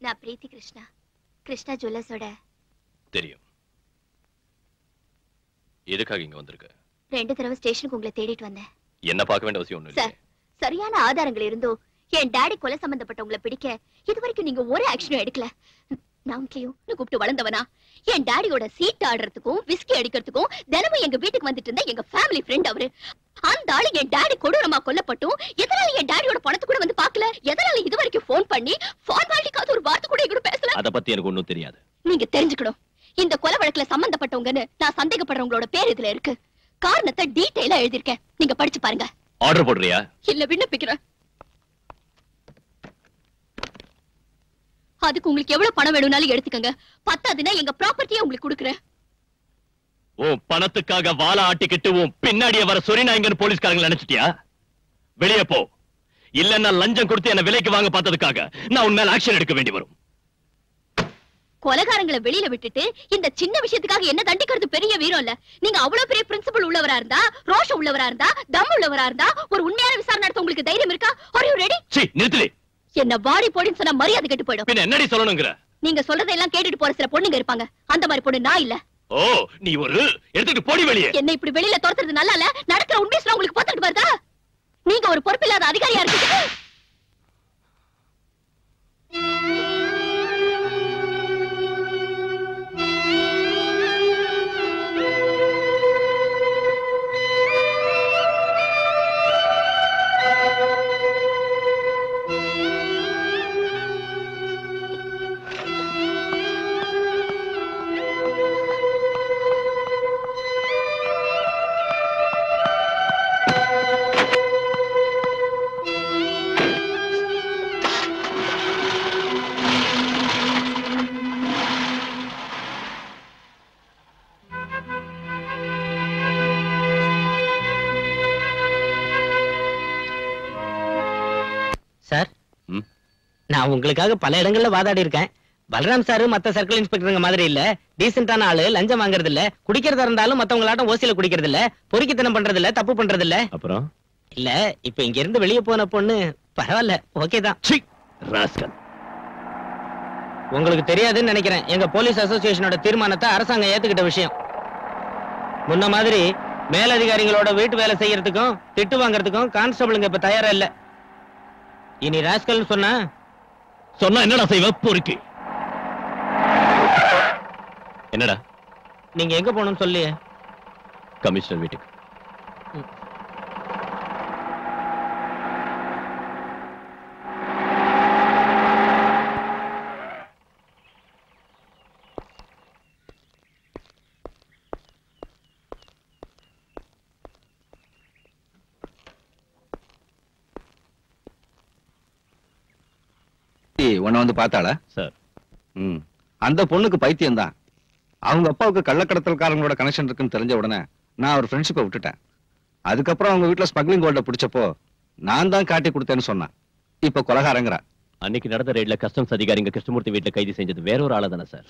நான் பிரீத்தி கிருஷ்ணா, கிருஷ்ணா ஜுவல்லர்ஸோட. தெரியும். எதுக்காக இங்க வந்திருக்க? 2 தடவை ஸ்டேஷனுக்கு உங்களை தேடிட்டு வந்தேன். என்ன பார்க்க வேண்டிய அவசியம் ஒண்ணும் இல்ல. சார், சரியான ஆதாரங்கள் இருந்தோ என் டாடி கொலை சம்பந்தப்பட்டவங்களை பிடிக்க இதுவரைக்கும் நீங்க ஒரு ஆக்ஷனும் எடுக்கல. நான் கூப்பிட்டு வளர்ந்தவனா? என் டாடியோட சீட் ஆடுறதுக்கும் விஸ்கி அடிக்கிறதுக்கும் தினமும் எங்க வீட்டுக்கு வந்துட்டு இருந்த எங்க ஃபேமிலி ஃப்ரெண்ட் அவரு. அந்த ஆளு என் டாடி கொடூரமா கொல்லப்பட்டும் எதனால என் டாடியோட பணத்தை கூட வந்து பாக்கல? எதனால இது வரைக்கும் போன் பண்ணி ஃபார்மாலிட்டிக்காவது ஒரு வார்த்தை கூட எங்கூட பேசல? அத பத்தி எனக்கு ஒண்ணும் தெரியாது. நீங்க தெரிஞ்சுக்கணும். இந்த கொலை வழக்குல சம்பந்தப்பட்டவங்கன்னு நான் சந்தேகப்படுறவங்களோட பேர் இதுல இருக்கு. காரணத்தை டீடைலா எழுதிருக்கேன். நீங்க படிச்சு பாருங்க. ஆர்டர் போடுறியா? இல்ல விண்ணப்பிக்கிறேன். அதுக்கு உங்களுக்கு எவ்வளவு பணம் வேணும்னாலும் எடுத்துக்கங்க. பத்தாதுன்னா எங்க ப்ராப்பர்ட்டியை உங்களுக்கு கொடுக்குறேன். ஓ பணத்துக்காக வாழ ஆட்டிக்கிட்டு உன் பின்னாடியே வர சொரிநாயங்கன்னு போலீஸ்காரங்க நினைச்சிட்டியா? வெளியே போ. இல்லன்னா லஞ்சம் கொடுத்து என்ன விலைக்கு வாங்க பார்த்ததுக்காக நான் உன் மேல ஆக்ஷன் எடுக்க வேண்டி வரும். கொலைகாரங்களை வெளியில விட்டுட்டு இந்த சின்ன விஷயத்துக்காக என்ன தண்டிக்கிறது பெரிய வீரம் இல்ல. நீங்க அவ்வளவு பெரிய பிரின்சிபல் உள்ளவரா இருந்தா, ரோஷம் உள்ளவரா இருந்தா, தம் உள்ளவரா இருந்தா ஒரு உண்மையான விசாரணை நடத்த உங்களுக்கு தைரியம் இருக்கா? Are you ready? நிறுத்து. என்ன வாடி போடின்னு சொன்னா மரியாதை கெட்டு போயிடும். பின்ன என்னடி சொல்லணும்ங்கற? நீங்க சொல்றதெல்லாம் கேட்டுட்டு போற சில பொண்ணுங்க இருப்பாங்க. அந்த மாதிரி பொண்ணு நான் இல்ல. ஓ நீ ஒரு எடுத்துட்டு போடி வெளியே. என்ன இப்படி வெளியில துரத்துறது நல்லா இல்ல. நடக்கிற உண்மையை உங்களுக்கு பார்த்துட்டு பாருதா. நீங்க ஒரு பொறுப்பில்லாத அதிகாரியா இருக்கீங்க. சார், நான் உங்களுக்காக பல இடங்கள்ல வாதாடி இருக்கேன். பலராம் சாரு மத்த சர்க்கிள் இன்ஸ்பெக்டருங்க மாதிரி இல்ல. டீசென்டான ஆளு, லஞ்சம் வாங்குறது இல்ல, குடிக்கிறதா இருந்தாலும் மத்தவங்களாட்டம் ஓசியில குடிக்கிறது இல்ல, பொறுக்கித்தனம் பண்றது இல்ல, தப்பு பண்றது இல்ல. அப்புறம் இல்ல, இப்ப இங்க இருந்து வெளியே போன பொண்ணு பரவாயில்ல, ஓகே தான். உங்களுக்கு தெரியாதுன்னு நினைக்கிறேன், எங்க போலீஸ் அசோசியேஷனோட தீர்மானத்தை அரசாங்கம் ஏத்துக்கிட்ட விஷயம். முன்ன மாதிரி மேலதிகாரிகளோட வீட்டு வேலை செய்யறதுக்கும் திட்டு வாங்கறதுக்கும் கான்ஸ்டபிளுங்க இப்ப தயாரா இல்ல. இனி ராஸ்கல் சொன்னா என்னடா செய்வ? பொறுக்கி என்னடா? நீங்க எங்க போகணும்னு சொல்லியே. கமிஷனர் வீட்டுக்கு. உன்னை வந்து பார்த்தாளா? சார், அந்த பொண்ணுக்கு பைத்தியம் தான். அவங்க அப்பாவுக்கு கள்ளக்கடத்தல்காரங்களோட கனெக்ஷன் இருக்குன்னு தெரிஞ்ச உடனே நான் ஒரு ஃப்ரெண்ட்ஷிப்பை விட்டுட்டேன். அதுக்கப்புறம் அவங்க வீட்டுல ஸ்மக்லிங் கோல்ட பிடிச்சப்போ நான் தான் காட்டி கொடுத்தேன்னு சொன்னான். இப்ப கொலகாரங்கிறா. அன்னைக்கு நடந்த ரெய்ட்ல கஸ்டம்ஸ் அதிகாரிங்க கிருஷ்ணமூர்த்தி வீட்டுல கைது செஞ்சது வேற ஒரு ஆளு தானே சார்?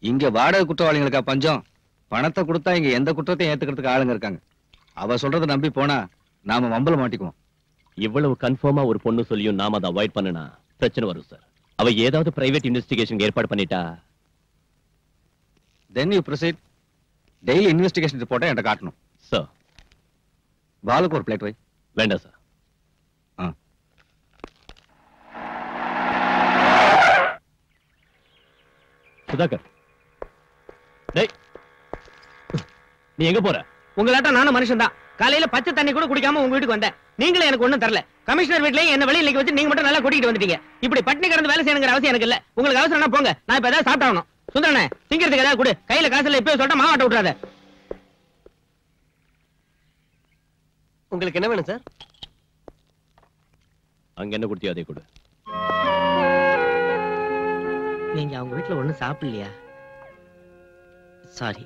இங்க வாடகை குற்றவாளிகளுக்கா பஞ்சம்? பணத்தை கொடுத்தா இங்க எந்த குற்றத்தையும் ஏத்துக்கிறதுக்கு ஆளுங்க இருக்காங்க. அவ சொல்றதை நம்பி போனா நாம மம்பல மாட்டிக்குவோம். இவ்வளவு கன்ஃபார்மா ஒரு பொண்ணு சொல்லியும் நாம அதை அவாய்ட் பண்ணனா பிரச்சனை வரும் சார். அவ ஏதாவது பிரைவேட் இன்வெஸ்டிகேஷன் ஏற்பாடு பண்ணிட்டா then you proceed. Daily investigation ரிப்போர்ட்டை என்கிட்ட காட்டணும். சார், பாலுக்கு ஒரு பிளேட் வை. வேண்டாம் சார். சுதாகர், டேய், நீ எங்க போற? உங்களாட்ட நானும் மனுஷன் தான். காலையில பச்சை தண்ணி கூட குடிக்காம உங்க வீட்டுக்கு வந்தேன். நீங்களே எனக்கு ஒண்ணும் தரல. கமிஷனர் வீட்லயே என்ன வெளியில வச்சு நீங்க மட்டும் நல்லா கூட்டிட்டு வந்துட்டீங்க. இப்படி பட்டினி கிடந்து வேலை செய்யணுங்கிற அவசியம் எனக்கு இல்ல. உங்களுக்கு அவசரம்னா போங்க, நான் இப்ப ஏதாவது சாப்பிட்டாகணும். சுந்தரனே, திங்கிறதுக்கு ஏதாவது கொடு. கையில காசு இல்ல, இப்பவே சொல்லிட்டு மாவாட்ட விட்டுறாத. உங்களுக்கு என்ன வேணும் சார்? அங்க என்ன கொடுத்தியோ அதை கொடு. நீங்க அவங்க வீட்டுல ஒண்ணும் சாப்பிடலையா? சாரி.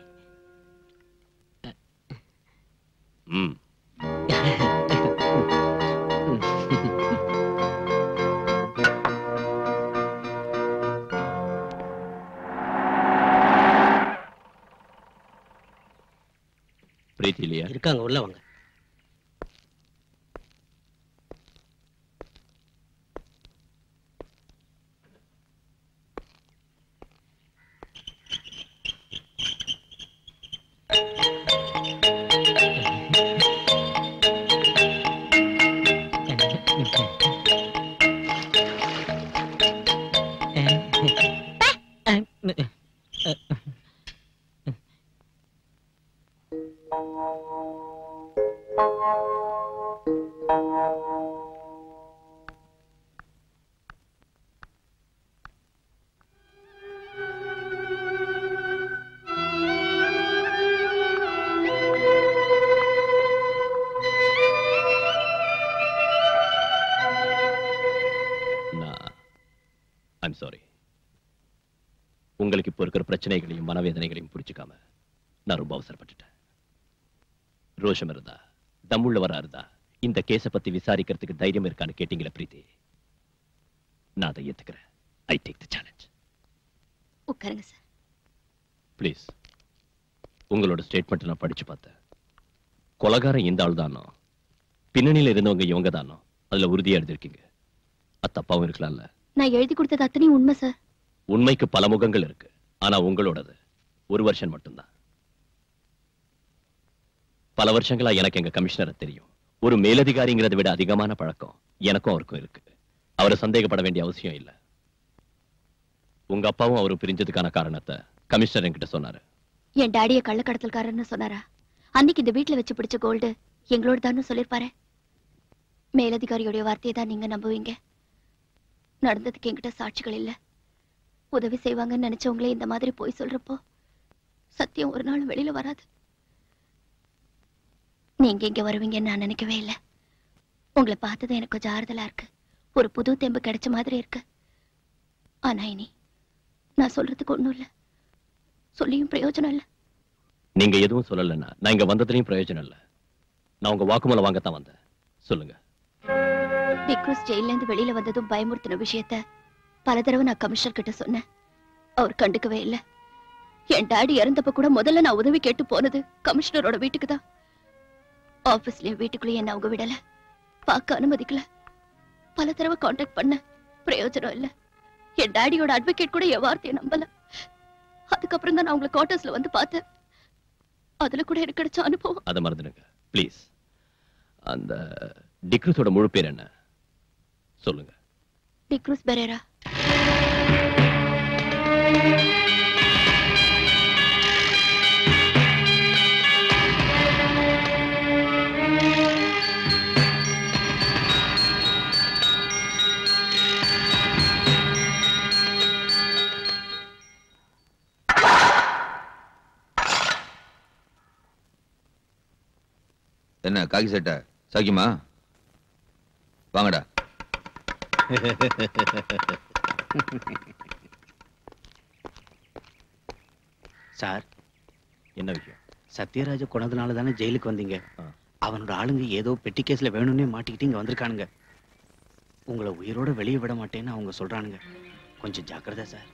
பிரீத்தி இல்லையா? இருக்காங்க, உள்ள வாங்க. உங்களுக்கு இப்ப இருக்கிற பிரச்சனைகளையும் மனவேதனைகளையும் புரிச்சுக்காம நான் ரொம்ப அவசரப்பட்டுட்டேன். ரோஷம் இருந்தா, தம்முள்ளவரா இருந்தா இந்த கேஸ பத்தி விசாரிக்கிறதுக்கு தைரியம் இருக்கான்னு கேட்டீங்களா பிரீத்தி? நான் அதை ஏத்துக்கிறேன். I take the challenge. உட்காருங்க சார். ப்ளீஸ். உங்களோட ஸ்டேட்மெண்ட் நான் படிச்சு பார்த்தேன். கொலகாரம் இந்த ஆள் தானோ, பின்னணியில இருந்தவங்க இவங்க தானோ, அதுல உறுதியா எழுதிருக்கீங்க. அது தப்பாவும் இருக்கலாம்ல? நான் எழுதி கொடுத்தது அத்தனையும் உண்மை சார். உண்மைக்கு பல முகங்கள் இருக்கு. ஆனா உங்களோடது 1 வருஷம் மட்டும்தான். பல வருஷங்களா எனக்கு எங்க கமிஷனரை தெரியும். ஒரு மேலதிகாரிங்கிறத விட அதிகமான பழக்கம் எனக்கும் அவருக்கும் இருக்கு. அவரை சந்தேகப்பட வேண்டிய அவசியம் இல்ல. உங்க அப்பாவும் அவரு பிரிஞ்சதுக்கான காரணத்தை கமிஷனர் என்கிட்ட சொன்னாரு. என் டாடிய கள்ளக்கடத்தல்காரன்னு சொன்னாரா? அன்னைக்கு இந்த வீட்டுல வச்சு பிடிச்ச கோல்டு எங்களோட தான் சொல்லிருப்பாரு. மேலதிகாரியோட வார்த்தையை தான் நீங்க நம்புவீங்க. நடந்ததுக்கு என்கிட்ட சாட்சிகள் இல்ல. உதவி செய்வாங்கன்னு நினைச்சவங்களே இந்த மாதிரி போய் சொல்றப்போ சத்தியம் ஒரு நாள் வெளியில வராது. நீங்க இங்க வருவீங்கன்னு நான் நினைக்கவே இல்லை. உங்களை பார்த்தது எனக்கு கொஞ்சம் ஆறுதலா இருக்கு. ஒரு புது தெம்பு கிடைச்ச மாதிரி இருக்கு. ஆனா இனி நான் சொல்றதுக்கு ஒண்ணும் இல்ல. சொல்லியும் பிரயோஜனம் இல்ல. நீங்க எதுவும் சொல்லலன்னா நான் இங்க வந்ததுலயும் பிரயோஜனம் இல்ல. நான் உங்க வாக்குமூலம் வாங்கத்தான் வந்தேன். சொல்லுங்க. டிக்ரூஸ் ஜெயில இருந்து வெளியில வந்ததும் பயமுறுத்தின விஷயத்த பல தடவை நான் கமிஷனர் கிட்ட சொன்னேன். அவர் கண்டுக்கவே இல்ல. என் டாடி இறந்தப்ப கூட முதல்ல நான் உதவி கேட்டு போனது கமிஷனரோட வீட்டுக்கு தான். ஆபீஸ்லயும் வீட்டுக்குள்ளேயும் என்ன அவங்க விடல, பார்க்க அனுமதிக்கல. பல தடவை கான்டாக்ட் பண்ண, பிரயோஜனம் இல்ல. என் டாடியோட அட்வொகேட் கூட என் வார்த்தையை நம்பல. அதுக்கப்புறம் தான் நான் உங்களை குவார்டர்ஸ்ல வந்து பார்த்தேன். அதுல கூட எனக்கு கிடைச்ச அனுபவம். அதை மறந்துடுங்க ப்ளீஸ். அந்த டிக்ரூஸோட முழு பேர் என்ன சொல்லுங்க. டிக்ரூஸ் பெரேரா. என்ன காக்கி சட்டை சாக்கியமா? வாங்கடா. சார், என்ன விஷயம்? சத்யராஜ கொண்டதுனால தானே ஜெயிலுக்கு வந்தீங்க. அவனோட ஆளுங்க ஏதோ பெட்டி கேஸ்ல வேணும்னே மாட்டிக்கிட்டு இங்க வந்திருக்கானுங்க. உங்களை உயிரோட வெளியே விட மாட்டேன்னு அவங்க சொல்றானுங்க. கொஞ்சம் ஜாக்கிரதை சார்.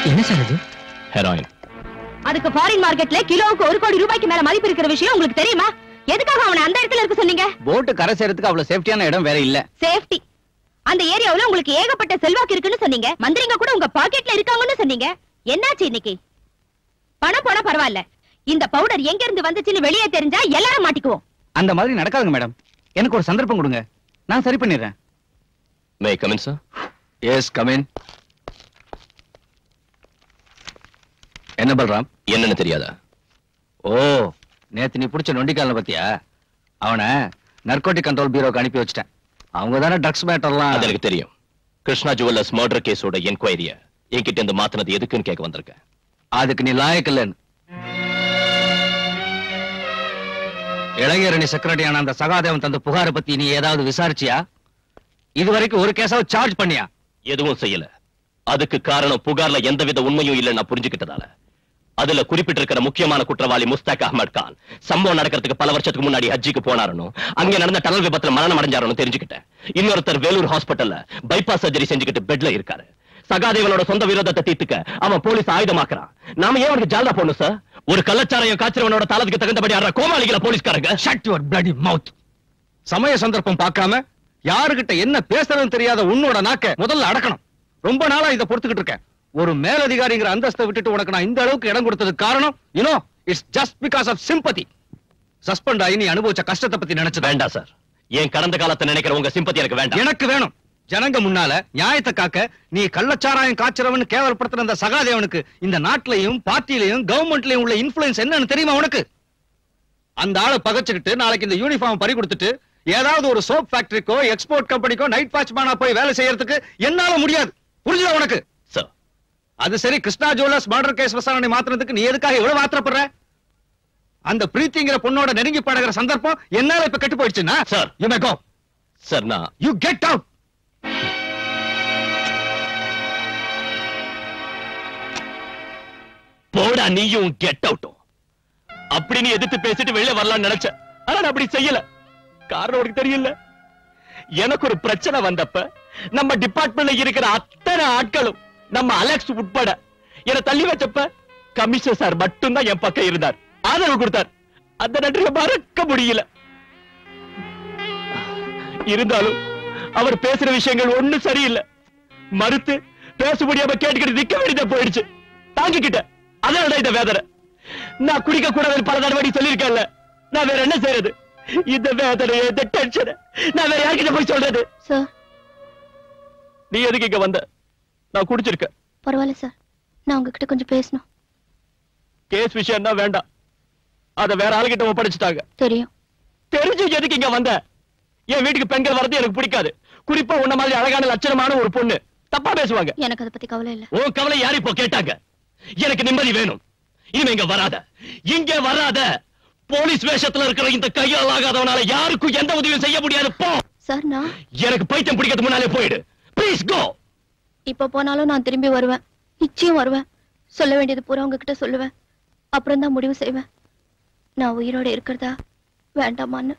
என்ன சார் இது? ஹெராயின். அதுக்கு ஃபாரின் மார்க்கெட்ல கிலோவுக்கு 1 கோடி ரூபாய்க்கு மேல மதிப்பு இருக்கிற விஷயம் உங்களுக்கு தெரியுமா? எதுக்காக அவனை அந்த இடத்துல இருக்க சொன்னீங்க? போட் கரை சேரத்துக்கு அவ்வளவு சேஃப்டியான இடம் வேற இல்ல. சேஃப்டி அந்த ஏரியாவுல உங்களுக்கு ஏகப்பட்ட செல்வாக்கு இருக்குன்னு சொன்னீங்க. மந்திரிங்க கூட உங்க பாக்கெட்ல இருக்காங்கன்னு சொன்னீங்க. என்னாச்சு இன்னைக்கு? பணம் போனா பரவாயில்ல, இந்த பவுடர் எங்க இருந்து வந்துச்சுன்னு வெளியே தெரிஞ்சா எல்லாரும் மாட்டிக்குவோம். அந்த மாதிரி நடக்காதுங்க மேடம். எனக்கு ஒரு சந்தர்ப்பம் கொடுங்க, நான் சரி பண்ணிடுறேன். May come in sir? Yes come in. என்ன பல்ராம்? என்னன்னு தெரியாதா? ஓ, நேத்து நீ புடிச்ச நொண்டிக்கால பத்தியா? அவனை நர்கோட்டிக் கண்ட்ரோல் பியூரோக்கு அனுப்பி வச்சிட்டேன். அவங்க தானே ட்ரக்ஸ் மேட்டர்லாம். அது எனக்கு தெரியும். கிருஷ்ணா ஜுவல்லர்ஸ் மர்டர் கேஸோட என்கொயரிய என்கிட்ட இருந்து மாத்தினது எதுக்குன்னு கேட்க வந்திருக்கேன். அதுக்கு நீ லாயக்கு இல்லன்னு. இளைஞரணி செக்ரட்டரியான அந்த சகாதேவன் தந்த புகாரை பத்தி நீ ஏதாவது விசாரிச்சியா? இதுவரைக்கும் ஒரு கேஸாவது சார்ஜ் பண்ணியா? எதுவும் செய்யல. அதுக்கு காரணம் புகார்ல எந்தவித உண்மையும் இல்ல நான் புரிஞ்சுக்கிட்டதால. அதுல குறிப்பிட்டிருக்கிற முக்கியமான குற்றவாளி முஸ்தாக் அஹ்மத் கான் சம்பவம் நடக்கிறதுக்கு பல வருஷத்துக்கு முன்னாடி ஹஜ்ஜிக்கு போனாருன்னு, அங்க நடந்த டனல் விபத்துல மரணம் அடைஞ்சாருன்னு தெரிஞ்சுக்கிட்டேன். இன்னொருத்தர் வேலூர் ஹாஸ்பிட்டல்ல பைபாஸ் சர்ஜரி செஞ்சுக்கிட்டு பெட்ல இருக்காரு. சகாதேவனோட சொந்த விரோதத்தை தீர்த்துக்க அவன் போலீஸ் ஆயுதமாக்குறான். நாம ஏன் அவனுக்கு ஜால்தா போடணும் சார்? ஒரு கள்ளச்சாரையும் காய்ச்சறவனோட தாளத்துக்கு தகுந்தபடி ஆடுற கோமாளிகள போலீஸ்காரங்க. ஷட் யுவர் பிளடி மவுத். சமய சந்தர்ப்பம் பார்க்காம யாருகிட்ட என்ன பேசுறதுன்னு தெரியாத உன்னோட நாக்க முதல்ல அடக்கணும். ரொம்ப நாளா இதை பொறுத்துக்கிட்டு இருக்கேன். ஒரு மேலதிகாரிங்கிற அந்தஸ்தை விட்டுட்டு உனக்கு நான் இந்த அளவுக்கு இடம் கொடுத்ததுக்கு காரணம் it's just because of sympathy. Suspend ஆகி நீ அனுபவிச்ச கஷ்டத்தை பத்தி நினைச்சு வேண்டாம் சார். என் கடந்த காலத்தை நினைக்கிற உங்க சிம்பத்தி எனக்கு வேண்டாம். எனக்கு வேணும். ஜனங்க முன்னால நியாயத்தை காக்க நீ கள்ளச்சாராயம் காய்ச்சறவன் கேவலப்படுத்துற அந்த சகாதேவனுக்கு இந்த நாட்டிலையும் பார்ட்டிலையும் கவர்மெண்ட்லயும் உள்ள இன்ஃபுளுன்ஸ் என்னன்னு தெரியுமா உனக்கு? அந்த ஆளை பகச்சுக்கிட்டு நாளைக்கு இந்த யூனிஃபார்ம் பறி கொடுத்துட்டு ஏதாவது ஒரு சோப் ஃபேக்டரிக்கோ எக்ஸ்போர்ட் கம்பெனிக்கோ நைட் வாட்ச்மேனா போய் வேலை செய்யறதுக்கு என்னால முடியாது. புரிஞ்சுதா உனக்கு? சார் அது சரி, கிருஷ்ணா ஜுவல்லர்ஸ் மர்டர் கேஸ் விசாரணை மாத்திரத்துக்கு நீ எதுக்காக எவ்வளவு ஆத்திரப்படுற? அந்த பிரீத்திங்கிற பொண்ணோட நெருங்கி பழகிற சந்தர்ப்பம் என்னால இப்ப கெட்டு போயிடுச்சுன்னா sir you may go. Sir நான் யூ கெட் அவுட். போடா நீயும் கெட் அவுட்டும். அப்படி நீ எதிர்த்து பேசிட்டு வெளியே வரலாம்னு நினைச்ச, ஆனா நான் அப்படி செய்யல. காரணம் உனக்கு தெரியல. எனக்கு ஒரு பிரச்சனை வந்தப்ப நம்ம டிபார்ட்மெண்ட்ல இருக்கிற அத்தனை ஆட்களும் நம்ம அலெக்ஸ் உட்பட என்ன தள்ளி வச்சப்ப கமிஷனர் சார் மட்டும்தான் என் பக்கம் இருந்தார், ஆதரவு கொடுத்தார். அந்த நன்றியை மறக்க முடியல. இருந்தாலும் அவர் பேசுற விஷயங்கள் ஒண்ணும் சரியில்லை. மறுத்து பேச முடியாம கேட்டுக்கிட்டு நிக்க வேண்டியதா போயிடுச்சு. தாங்கிக்கிட்ட அதனால இந்த வேதனை. நான் குடிக்க கூடாதுன்னு பல தடவை சொல்லியிருக்கேன்ல. நான் வேற என்ன செய்யறது? இந்த வேதனை, இந்த டென்ஷன் நான் வேற யார்கிட்ட போய் சொல்றது? சார், நீ எதுக்கு இங்க வந்த? நான் குடிச்சிருக்க. பரவாயில்ல சார், நான் உங்ககிட்ட கொஞ்சம் பேசணும். கேஸ் விஷயம் தான் வேண்டாம், அத வேற ஆளுகிட்ட ஒப்படைச்சிட்டாங்க. தெரியும். தெரிஞ்சு எதுக்கு இங்க வந்த? என் வீட்டுக்கு பெண்கள் வரது எனக்கு பிடிக்காது. குறிப்பா உன்ன மாதிரி அழகான லட்சணமான ஒரு பொண்ணு தப்பா பேசுவாங்க. எனக்கு அதை பத்தி கவலை இல்ல. உன் கவலை யாரு இப்போ கேட்டாங்க? எனக்கு நிம்மதி வேணும். இனிமே இங்க வராத, இங்க வராத. போலீஸ் வேஷத்துல இருக்கிற இந்த கையால் ஆகாதவனால யாருக்கும் எந்த உதவியும் செய்ய முடியாது. போ சார். நான் எனக்கு பைத்தியம் பிடிக்கிறதுக்கு முன்னாலே போயிடு. Please go. இப்ப போனாலும் நான் திரும்பி வருவேன், நிச்சயம் வருவேன். சொல்ல வேண்டியது பூரா உங்ககிட்ட சொல்லுவேன். அப்புறம் தான் முடிவு செய்வேன் நான் உயிரோட இருக்கிறதா வேண்டாமான்னு.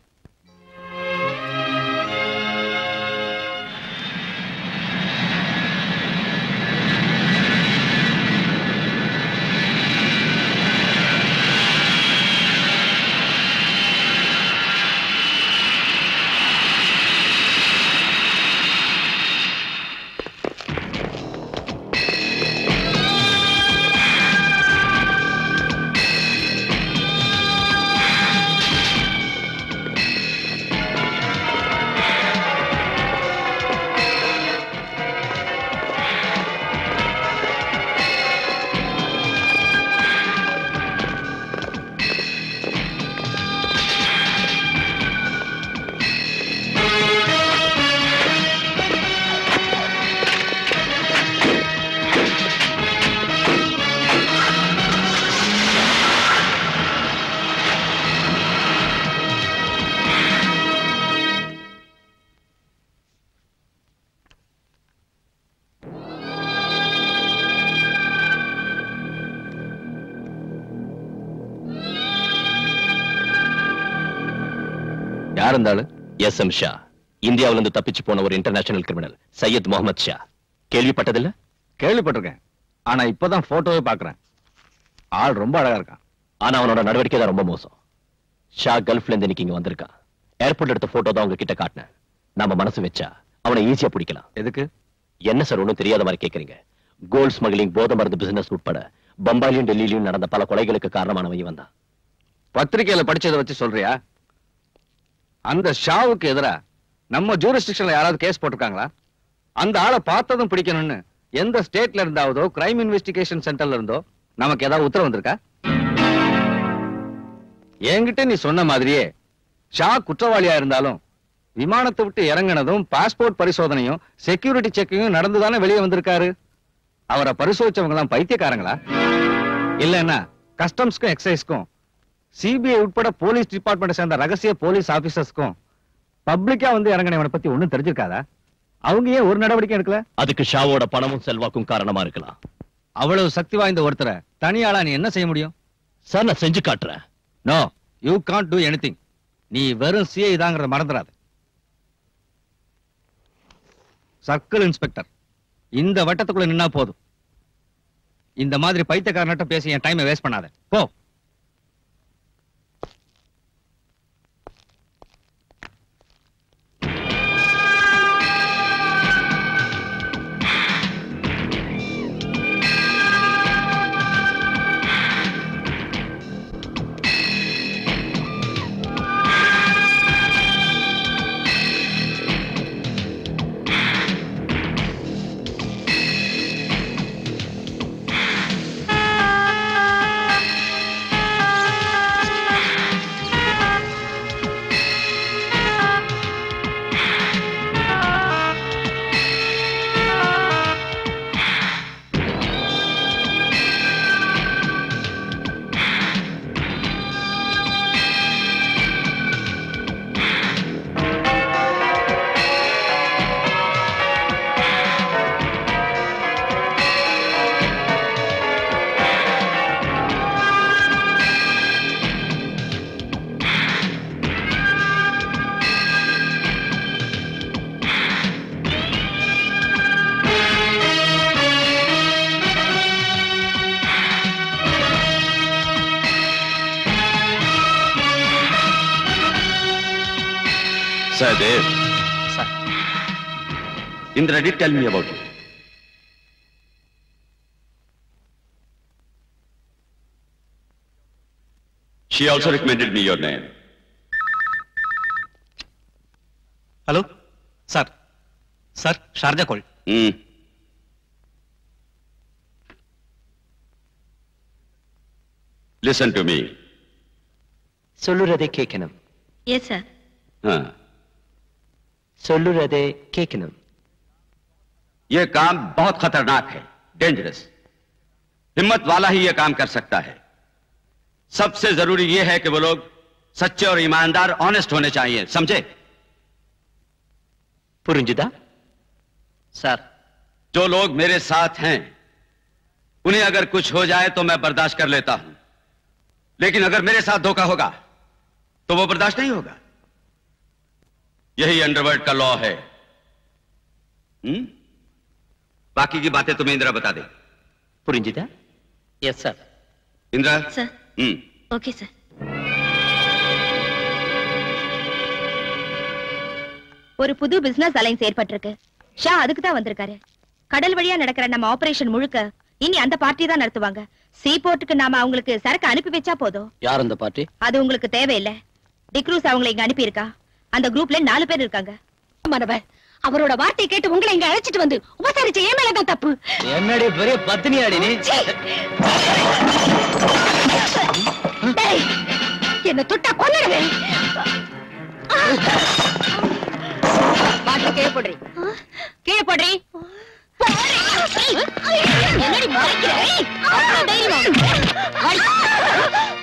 யார் இருந்தாலும் எஸ்.எம். ஷா, இந்தியாவில இருந்து தப்பிச்சு போன ஒரு இன்டர்நேஷனல் கிரிமினல் சையத் முகமது ஷா. கேள்விப்பட்டதில்ல? கேள்விப்பட்டிருக்கேன், ஆனா இப்பதான் போட்டோவே பாக்குறேன். ஆள் ரொம்ப அழகா இருக்கான். ஆனா அவனோட நடவடிக்கை தான் ரொம்ப மோசம். ஷா கல்ஃப்ல இருந்து இன்னைக்கு இங்க வந்திருக்கான். ஏர்போர்ட்ல எடுத்த போட்டோ தான் உங்ககிட்ட காட்டினேன். நாம மனசு வச்சா அவனை ஈஸியா பிடிக்கலாம். எதுக்கு? என்ன சார் ஒண்ணும் தெரியாத மாதிரி கேக்குறீங்க? கோல்ட் ஸ்மக்லிங், போதை மருந்து பிசினஸ் உட்பட பம்பாயிலும் டெல்லியிலும் நடந்த பல கொலைகளுக்கு காரணமானவன் இவன் தான். பத்திரிகையில படிச்சதை வச்சு சொல்றியா? அந்த ஷாவுக்கு எதிரா நம்ம ஜூரிஸ்டிக்ஷன்ல யாராவது கேஸ் போட்டிருக்காங்களா? அந்த ஆளை பார்த்ததும் பிடிக்கணும்னு எந்த ஸ்டேட்ல இருந்தாவதோ கிரைம் இன்வெஸ்டிகேஷன் சென்டர்ல இருந்தோ நமக்கு ஏதாவது உத்தரவு வந்திருக்கா? என்கிட்ட நீ சொன்ன மாதிரியே ஷா குற்றவாளியா இருந்தாலும் விமானத்தை விட்டு இறங்கினதும் பாஸ்போர்ட் பரிசோதனையும் செக்யூரிட்டி செக்கிங்கும் நடந்துதானே வெளியே வந்திருக்காரு. அவரை பரிசோதிச்சவங்க எல்லாம் பைத்தியக்காரங்களா? இல்லன்னா கஸ்டம்ஸ்க்கும் எக்ஸைஸ்க்கும் சிபிஐ உட்பட போலீஸ் டிபார்ட்மெண்ட் சேர்ந்த ரகசிய போலீஸ் ஆபீசர்ஸ்க்கும் பப்ளிக்கா வந்து இறங்கினவனை பத்தி ஒண்ணும் தெரிஞ்சிருக்காதா? அவங்க ஏன் ஒரு நடவடிக்கை எடுக்கல? அதுக்கு ஷாவோட பணமும் செல்வாக்கும் காரணமா இருக்கலாம். அவ்வளவு சக்தி வாய்ந்த ஒருத்தரை தனியாளா நீ என்ன செய்ய முடியும்? சார் நான் செஞ்சு காட்டுறேன். No, you can't do anything. நீ வெறும் சிஐ தாங்கிறத மறந்துடாத. சர்க்கிள் இன்ஸ்பெக்டர் இந்த வட்டத்துக்குள்ள நின்னா போதும். இந்த மாதிரி பைத்தியக்காரன்ட்ட பேசி என் டைமை வேஸ்ட் பண்ணாத. போ. Sahdev. Sir. Indra did tell me about you. She also recommended me your name. Hello? Sir. Sir, Sharjah call. Listen to me. சொல்லுறதை கேட்கணும். Yes, sir. हाँ. சொல்லுறதை கேட்கணும். ये काम बहुत खतरनाक है, डेंजरस. हिम्मत वाला ही ये काम कर सकता है. सबसे जरूरी ये है कि वो लोग सच्चे और ईमानदार, ऑनेस्ट होने चाहिए, समझे? புரிஞ்சுதா? सर. जो लोग मेरे साथ हैं, उन्हें अगर कुछ हो जाए तो मैं बर्दाश्त कर लेता हूं. लेकिन अगर मेरे साथ धोखा होगा तो वो बर्दाश्त नहीं होगा. यही अंडरवर्ल्ड का लॉ है. बाकी की बातें तुम्हें इंदिरा बता दे. புரிஞ்சுதா? Yes, sir. Indira. Sir. Okay, sir. ஒரு புது பிசினஸ் அலைன்ஸ் ஏற்பட்டிருக்கு. ஷா அதுக்கு தான் வந்திருக்காரு. கடல் வழியா நடக்கிற நம்ம ஆபரேஷன் முழுக்க இனி அந்த பார்ட்டி தான் நடத்துவாங்க. சீபோர்ட்டுக்கு நாம அவங்களுக்கு சரக்கு அனுப்பி வச்சா போதும். யார் அந்த பார்ட்டி? அது உங்களுக்கு தேவையில்லை. டிக்ரூஸ் அவங்களை இங்க அனுப்பி இருக்கா. அந்த குரூப்ல 4 பேர் இருக்காங்க. மனவர் அவரோட வார்த்தையை கேட்டு உங்களை இங்க அழைச்சிட்டு வந்து உபசரிச்ச ஏன் மேலதான் தப்பு. என்னடி பெரிய பத்தினியாடி நீ? என்ன தொட்டா கொன்னுடுவேன். பாட்டு கீழே போடுறி. கீழே போடுறி. என்னடி மறைக்கிற?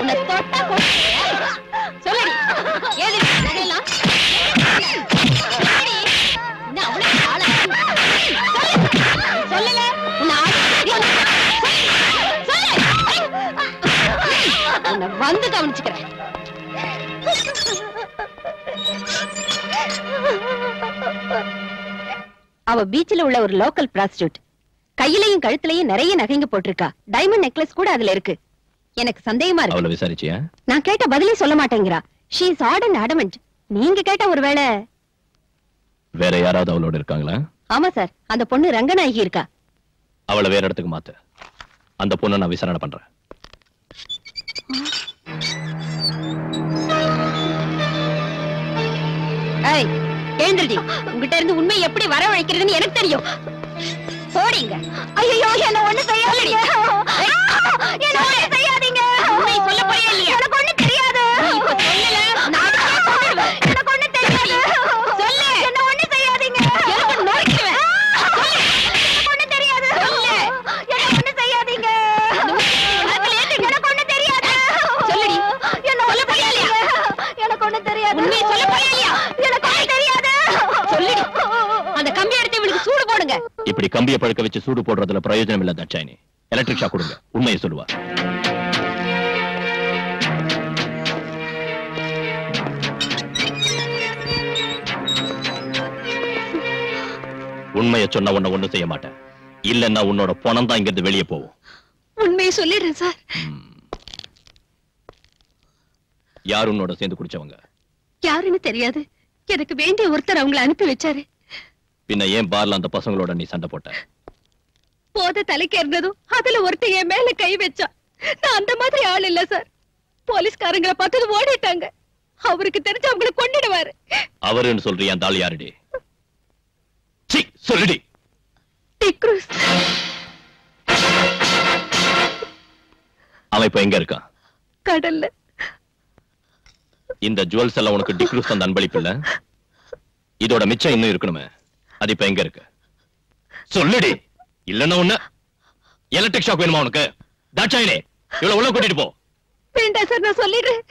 உன்னை தொட்டா கொன்னுடுவேன். சொல்லடி. ஏது நகையெல்லாம்? சொல்லல. உன்னை வந்து கவனிச்சுக்கிறேன். அவ பீச்சில் உள்ள ஒரு லோக்கல் பிராஸ்டியூட். கையிலையும் கழுத்துலயும் நிறைய நகைங்க போட்டிருக்கா. டைமண்ட் நெக்லஸ் கூட அதுல இருக்கு. எனக்கு சந்தேகமா இருக்கு. அவளை விசாரிச்சியா? நான் கேட்ட பதிலே சொல்ல மாட்டேங்கிறா. She is odd and adamant. நீங்க கேட்ட ஒருவேளை வேற யாராவது அவளோட இருக்காங்களா? ஆமா சார், அந்த பொண்ணு ரங்கநாயகி இருக்கா. அவளை வேற இடத்துக்கு மாத்து. அந்த பொண்ணை நான் விசாரணை பண்றேன். ஏய், எழுந்திருடி. உங்ககிட்ட இருந்து உண்மை எப்படி வரவழைக்கிறதுன்னு எனக்கு தெரியும். போடிங்க. ஐயோ, என்ன ஒண்ணு செய்யாதீங்க. என்ன ஒண்ணு செய்யாதீங்க. உண்மை சொல்ல போறியா இல்லையா? எனக்கு ஒண்ணு தெரியாது. இப்ப சொல்லல, நான் கொன்னுடுவேன். எனக்கு ஒண்ணு தெரியாது. சொல்லு. என்ன ஒண்ணு செய்யாதீங்க. எனக்கு நொறுக்குவேன். சொல்லு. எனக்கு ஒண்ணு தெரியாது. சொல்லு. என்ன ஒண்ணு செய்யாதீங்க. எனக்கு ஒண்ணு தெரியாது. சொல்லுடி. என்ன ஒண்ணு செய்யாதீங்க. எனக்கு ஒண்ணு தெரியாது. உண்மை சொல்ல போறியா இல்லையா? எனக்கு ஒண்ணு தெரியாது. சொல்லுடி. அந்த கம்பி எடுத்து இவளுக்கு சூடு போடுங்க. இப்படி கம்பியை பழுக்க வச்சு சூடு போடுறதுல பிரயோஜனம் இல்ல தட்சாயினி. எலக்ட்ரிக் ஷாக் கொடுங்க. உண்மையை சொல்லுவா. உண்மையை சொன்ன உன்னை ஒண்ணும் செய்ய மாட்டேன். இல்லன்னா உன்னோட பணம் தான் இங்கிருந்து வெளியே போகும். உண்மையை சொல்லிடுறேன் சார். யார் உன்னோட சேர்ந்து குடிச்சவங்க? யாருன்னு தெரியாது. எனக்கு வேண்டிய ஒருத்தர் அவங்களை அனுப்பி வச்சாரு. பின்ன ஏன் பார்ல அந்த பசங்களோட நீ சண்டை போட்ட? போத தலைக்கு இருந்ததும் அதுல ஒருத்தர் என் மேல கை வச்சா. நான் அந்த மாதிரி ஆள் இல்ல சார். போலீஸ்காரங்களை பார்த்தது ஓடிட்டாங்க. அவருக்கு தெரிஞ்சு அவங்களை கொன்னுடுவாரு. அவருன்னு சொல்றியா? அந்த ஆள் யாருடி? சீ, சொல்லுடி. டிக்ரூஸ். அவன் இப்ப எங்க இருக்கான்? கடல்ல. இந்த ஜுவல்ஸ் எல்லாம் உனக்கு டிக்ரூஸ் தந்த அன்பளிப்பு இல்ல? இதோட மிச்சம் இன்னும் இருக்கணுமே. அது இப்ப எங்க இருக்கு? சொல்லுடி. இல்லன்னா ஒண்ணு எலக்ட்ரிக் ஷாக் வேணுமா உனக்கு? தாட்சாயினே, இவ்வளவு உள்ள கூட்டிட்டு போ. வேண்டாம் சார், நான் சொல்லிடுறேன்.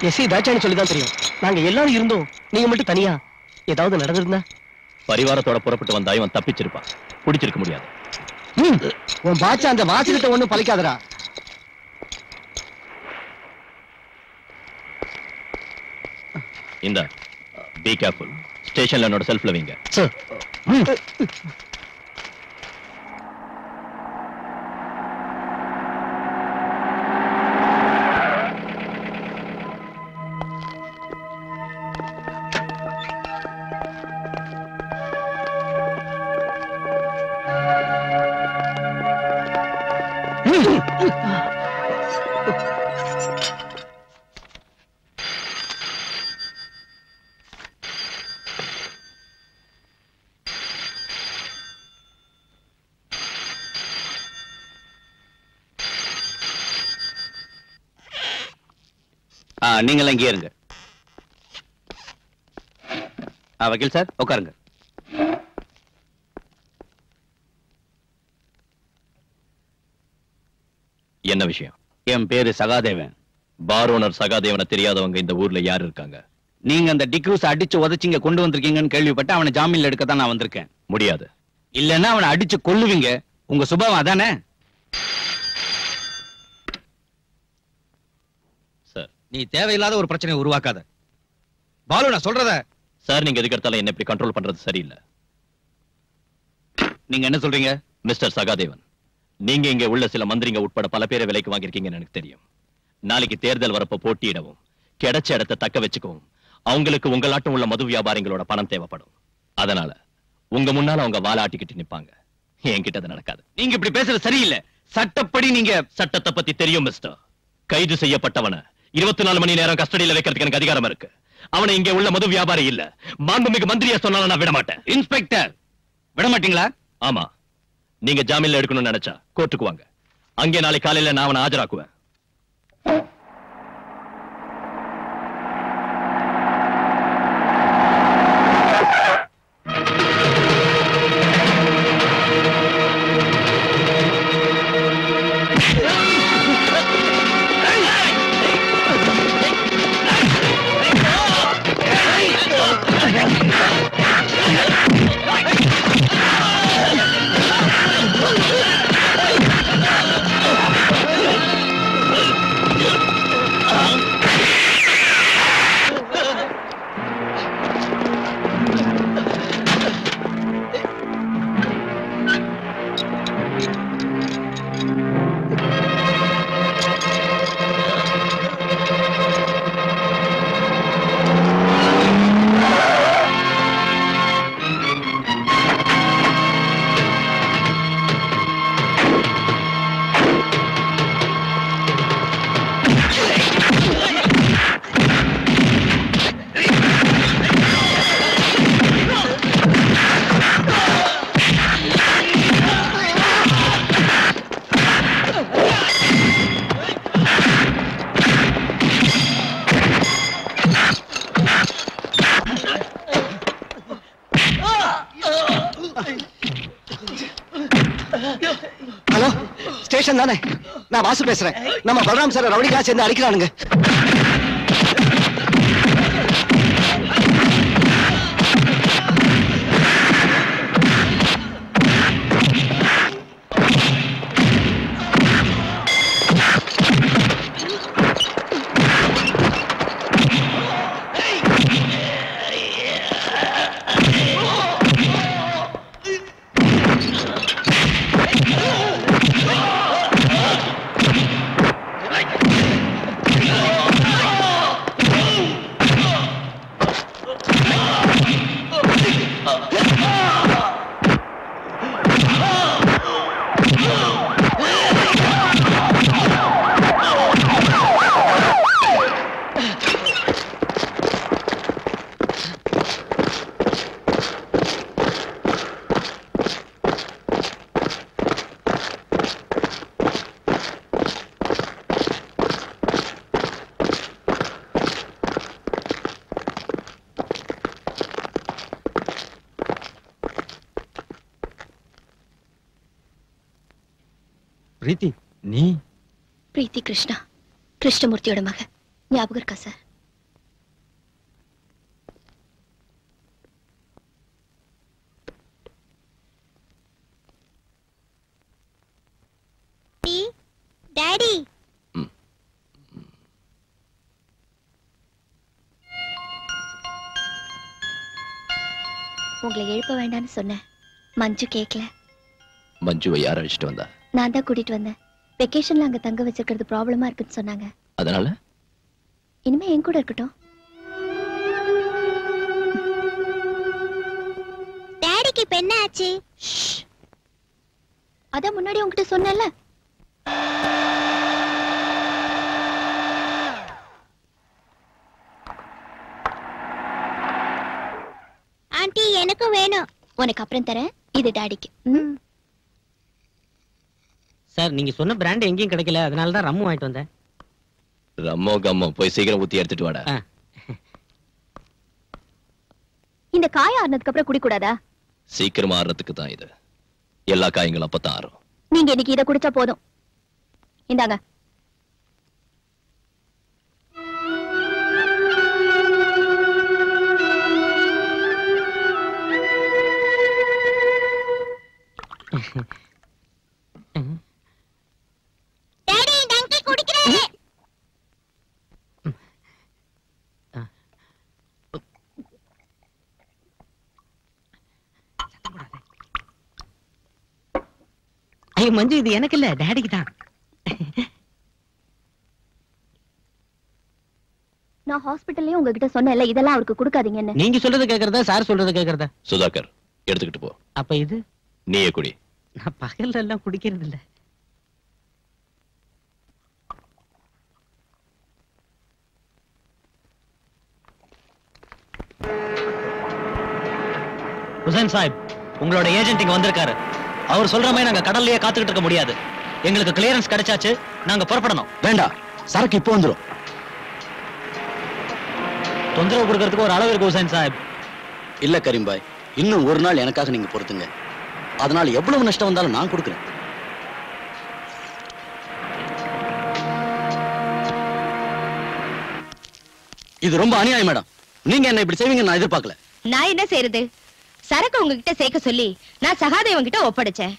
எஸ்ஐ தாட்சாயினி சொல்லிதான் தெரியும். நாங்க எல்லாரும் இருந்தோம், நீங்க மட்டும் தனியா. ஏதாவது நடந்திருந்தா? பரிவாரத்தோட புறப்பட்டு வந்தா இவன் தப்பிச்சிருப்பான். பிடிச்சிருக்க முடியாது. உன் பாச்சா அந்த வாசகத்தை ஒண்ணும் பலிக்காதடா. இந்த பி கேர்ஃபுல். ஸ்டேஷன்ல என்னோட செல்ஃப்ல வைங்க. சார். நீங்க இங்கே இருங்க. வக்கீல் சார் உட்காருங்க. என்ன விஷயம்? என் பேரு சகாதேவன். பார் ஓனர் சகாதேவனை தெரியாதவங்க இந்த ஊர்ல யார் இருக்காங்க? நீங்க அந்த டிக்ரூஸ் அடிச்சு உதச்சிங்க கொண்டு வந்திருக்கீங்கன்னு கேள்விப்பட்டு அவனை ஜாமீன்ல எடுக்க தான் நான் வந்திருக்கேன். முடியாது. இல்லன்னா அவனை அடிச்சு கொல்லுவீங்க. உங்க சுபாவம் அதானே? சார், நீ தேவையில்லாத ஒரு பிரச்சனையை உருவாக்காத. பாலு, நான் சொல்றத. சார், நீங்க எதுக்கு எடுத்தாலும் என்ன இப்படி கண்ட்ரோல் பண்றது சரியில்லை. நீங்க என்ன சொல்றீங்க? மிஸ்டர் சகாதேவன், நீங்க இங்க உள்ள சில மந்திரிங்க உட்பட பல பேரை விலைக்கு வாங்கியிருக்கீங்கன்னு எனக்கு தெரியும். நாளைக்கு தேர்தல் வரப்ப போட்டியிடவும் கிடைச்ச இடத்தை தக்க வச்சுக்கவும் அவங்களுக்கு உங்களாட்டம் உள்ள மது வியாபாரிகளோட பணம் தேவைப்படும். அதனால உங்க முன்னால அவங்க வாலாட்டிக்கிட்டு நிப்பாங்க. என்கிட்ட அது நடக்காது. நீங்க இப்படி பேசுறது சரியில்லை. சட்டப்படி நீங்க சட்டத்தை பத்தி தெரியும் மிஸ்டர். கைது செய்யப்பட்டவன 24 மணி நேரம் கஸ்டடியில வைக்கிறதுக்கு எனக்கு அதிகாரம் இருக்கு. அவனை இங்க உள்ள மது வியாபாரி இல்ல, மாண்புமிகு மந்திரியா சொன்னாலும் நான் விட மாட்டேன். இன்ஸ்பெக்டர், விட மாட்டீங்களா? ஆமா, நீங்க ஜாமீன்ல எடுக்கணும்னு நினைச்சா கோர்ட்டுக்கு வாங்க. அங்கே நாளை காலையில நான் அவனை ஆஜராக்குவேன். ஹலோ, ஸ்டேஷன் தானே? நான் வாசு பேசுறேன். நம்ம பலராம் சார் ரவுடிகளா சேர்ந்து அடிக்கிறானுங்க. பிரீத்தி, நீ? பிரீத்தி கிருஷ்ணா, கிருஷ்ணமூர்த்தியோட மக. ஞாபகம் இருக்கா சார்? டாடி உங்களை எழுப்ப வேண்டாம்னு சொன்னேன். மஞ்சு கேட்கல. மஞ்சுவை யார் அழைச்சிட்டு வந்தா? நான் தான் கூட்டிட்டு வந்தேன். வெக்கேஷன்ல அங்க தங்க வச்சிருக்கிறது ப்ராப்ளமா இருக்குன்னு சொன்னாங்க. அதனால இனிமே என் கூட இருக்கட்டும். டாடிக்கு இப்ப என்ன ஆச்சு? அதான் முன்னாடி உன்கிட்ட சொன்னேன்ல. ஆண்டி எனக்கும் வேணும். உனக்கு அப்புறம் தரேன். இது டாடிக்கு. சார் நீங்க சொன்ன பிராண்ட் எங்கேயும் கிடைக்கல, அதனால தான் ரம்மு வாங்கிட்டு வந்தேன். ரம்மோ கம்மோ போய் சீக்கிரம் ஊத்தி எடுத்துட்டு வாடா. இந்த காய் ஆறுனதுக்கு அப்புறம் குடிக்கூடாதா? சீக்கிரமா ஆறதுக்கு தான் இது. எல்லா காயங்களும் அப்பதான் ஆறும். நீங்க இன்னைக்கு இதை குடிச்சா போதும். இந்தாங்க. டாடி டங்கி குடிக்கிறேன். ஐயோ மஞ்சு, இது எனக்கு இல்ல, டாடிக்கு தான். நான் ஹாஸ்பிடல்லயே உங்ககிட்ட சொன்னேன்ல, இதெல்லாம் அவருக்கு கொடுக்காதீங்கன்னு. நீங்க சொல்றது கேக்குறதா சார் சொல்றது கேக்குறதா? சுதாகர் எடுத்துக்கிட்டு போ. அப்ப இது நீயே குடி. நான் பகல்ல எல்லாம் குடிக்கிறது இல்ல. ஹுசைன் சாஹிப், உங்களோட ஏஜென்ட் இங்க வந்திருக்காரு. அவர் சொல்ற மாதிரி நாங்க கடல்லயே காத்துக்கிட்டு இருக்க முடியாது. எங்களுக்கு கிளியரன்ஸ் கிடைச்சாச்சு, நாங்க புறப்படணும். வேண்டாம், சரக்கு இப்போ வந்துரும். தொந்தரவு கொடுக்கறதுக்கு ஒரு அளவு இருக்கு ஹுசைன் சாஹிப். இல்ல கரீம்பாய், இன்னும் ஒரு நாள் எனக்காக நீங்க பொறுத்துங்க. அதனால எவ்வளவு நஷ்டம் வந்தாலும் நான் கொடுக்குறேன். இது ரொம்ப அநியாயம் மேடம். நீங்க என்ன இப்படி செய்வீங்க நான் எதிர்பார்க்கல. நான் என்ன செய்யறது? சரக்கு உங்ககிட்ட சேர்க்க சொல்லி நான் சகாதேவன் கிட்ட ஒப்படைச்சேன்.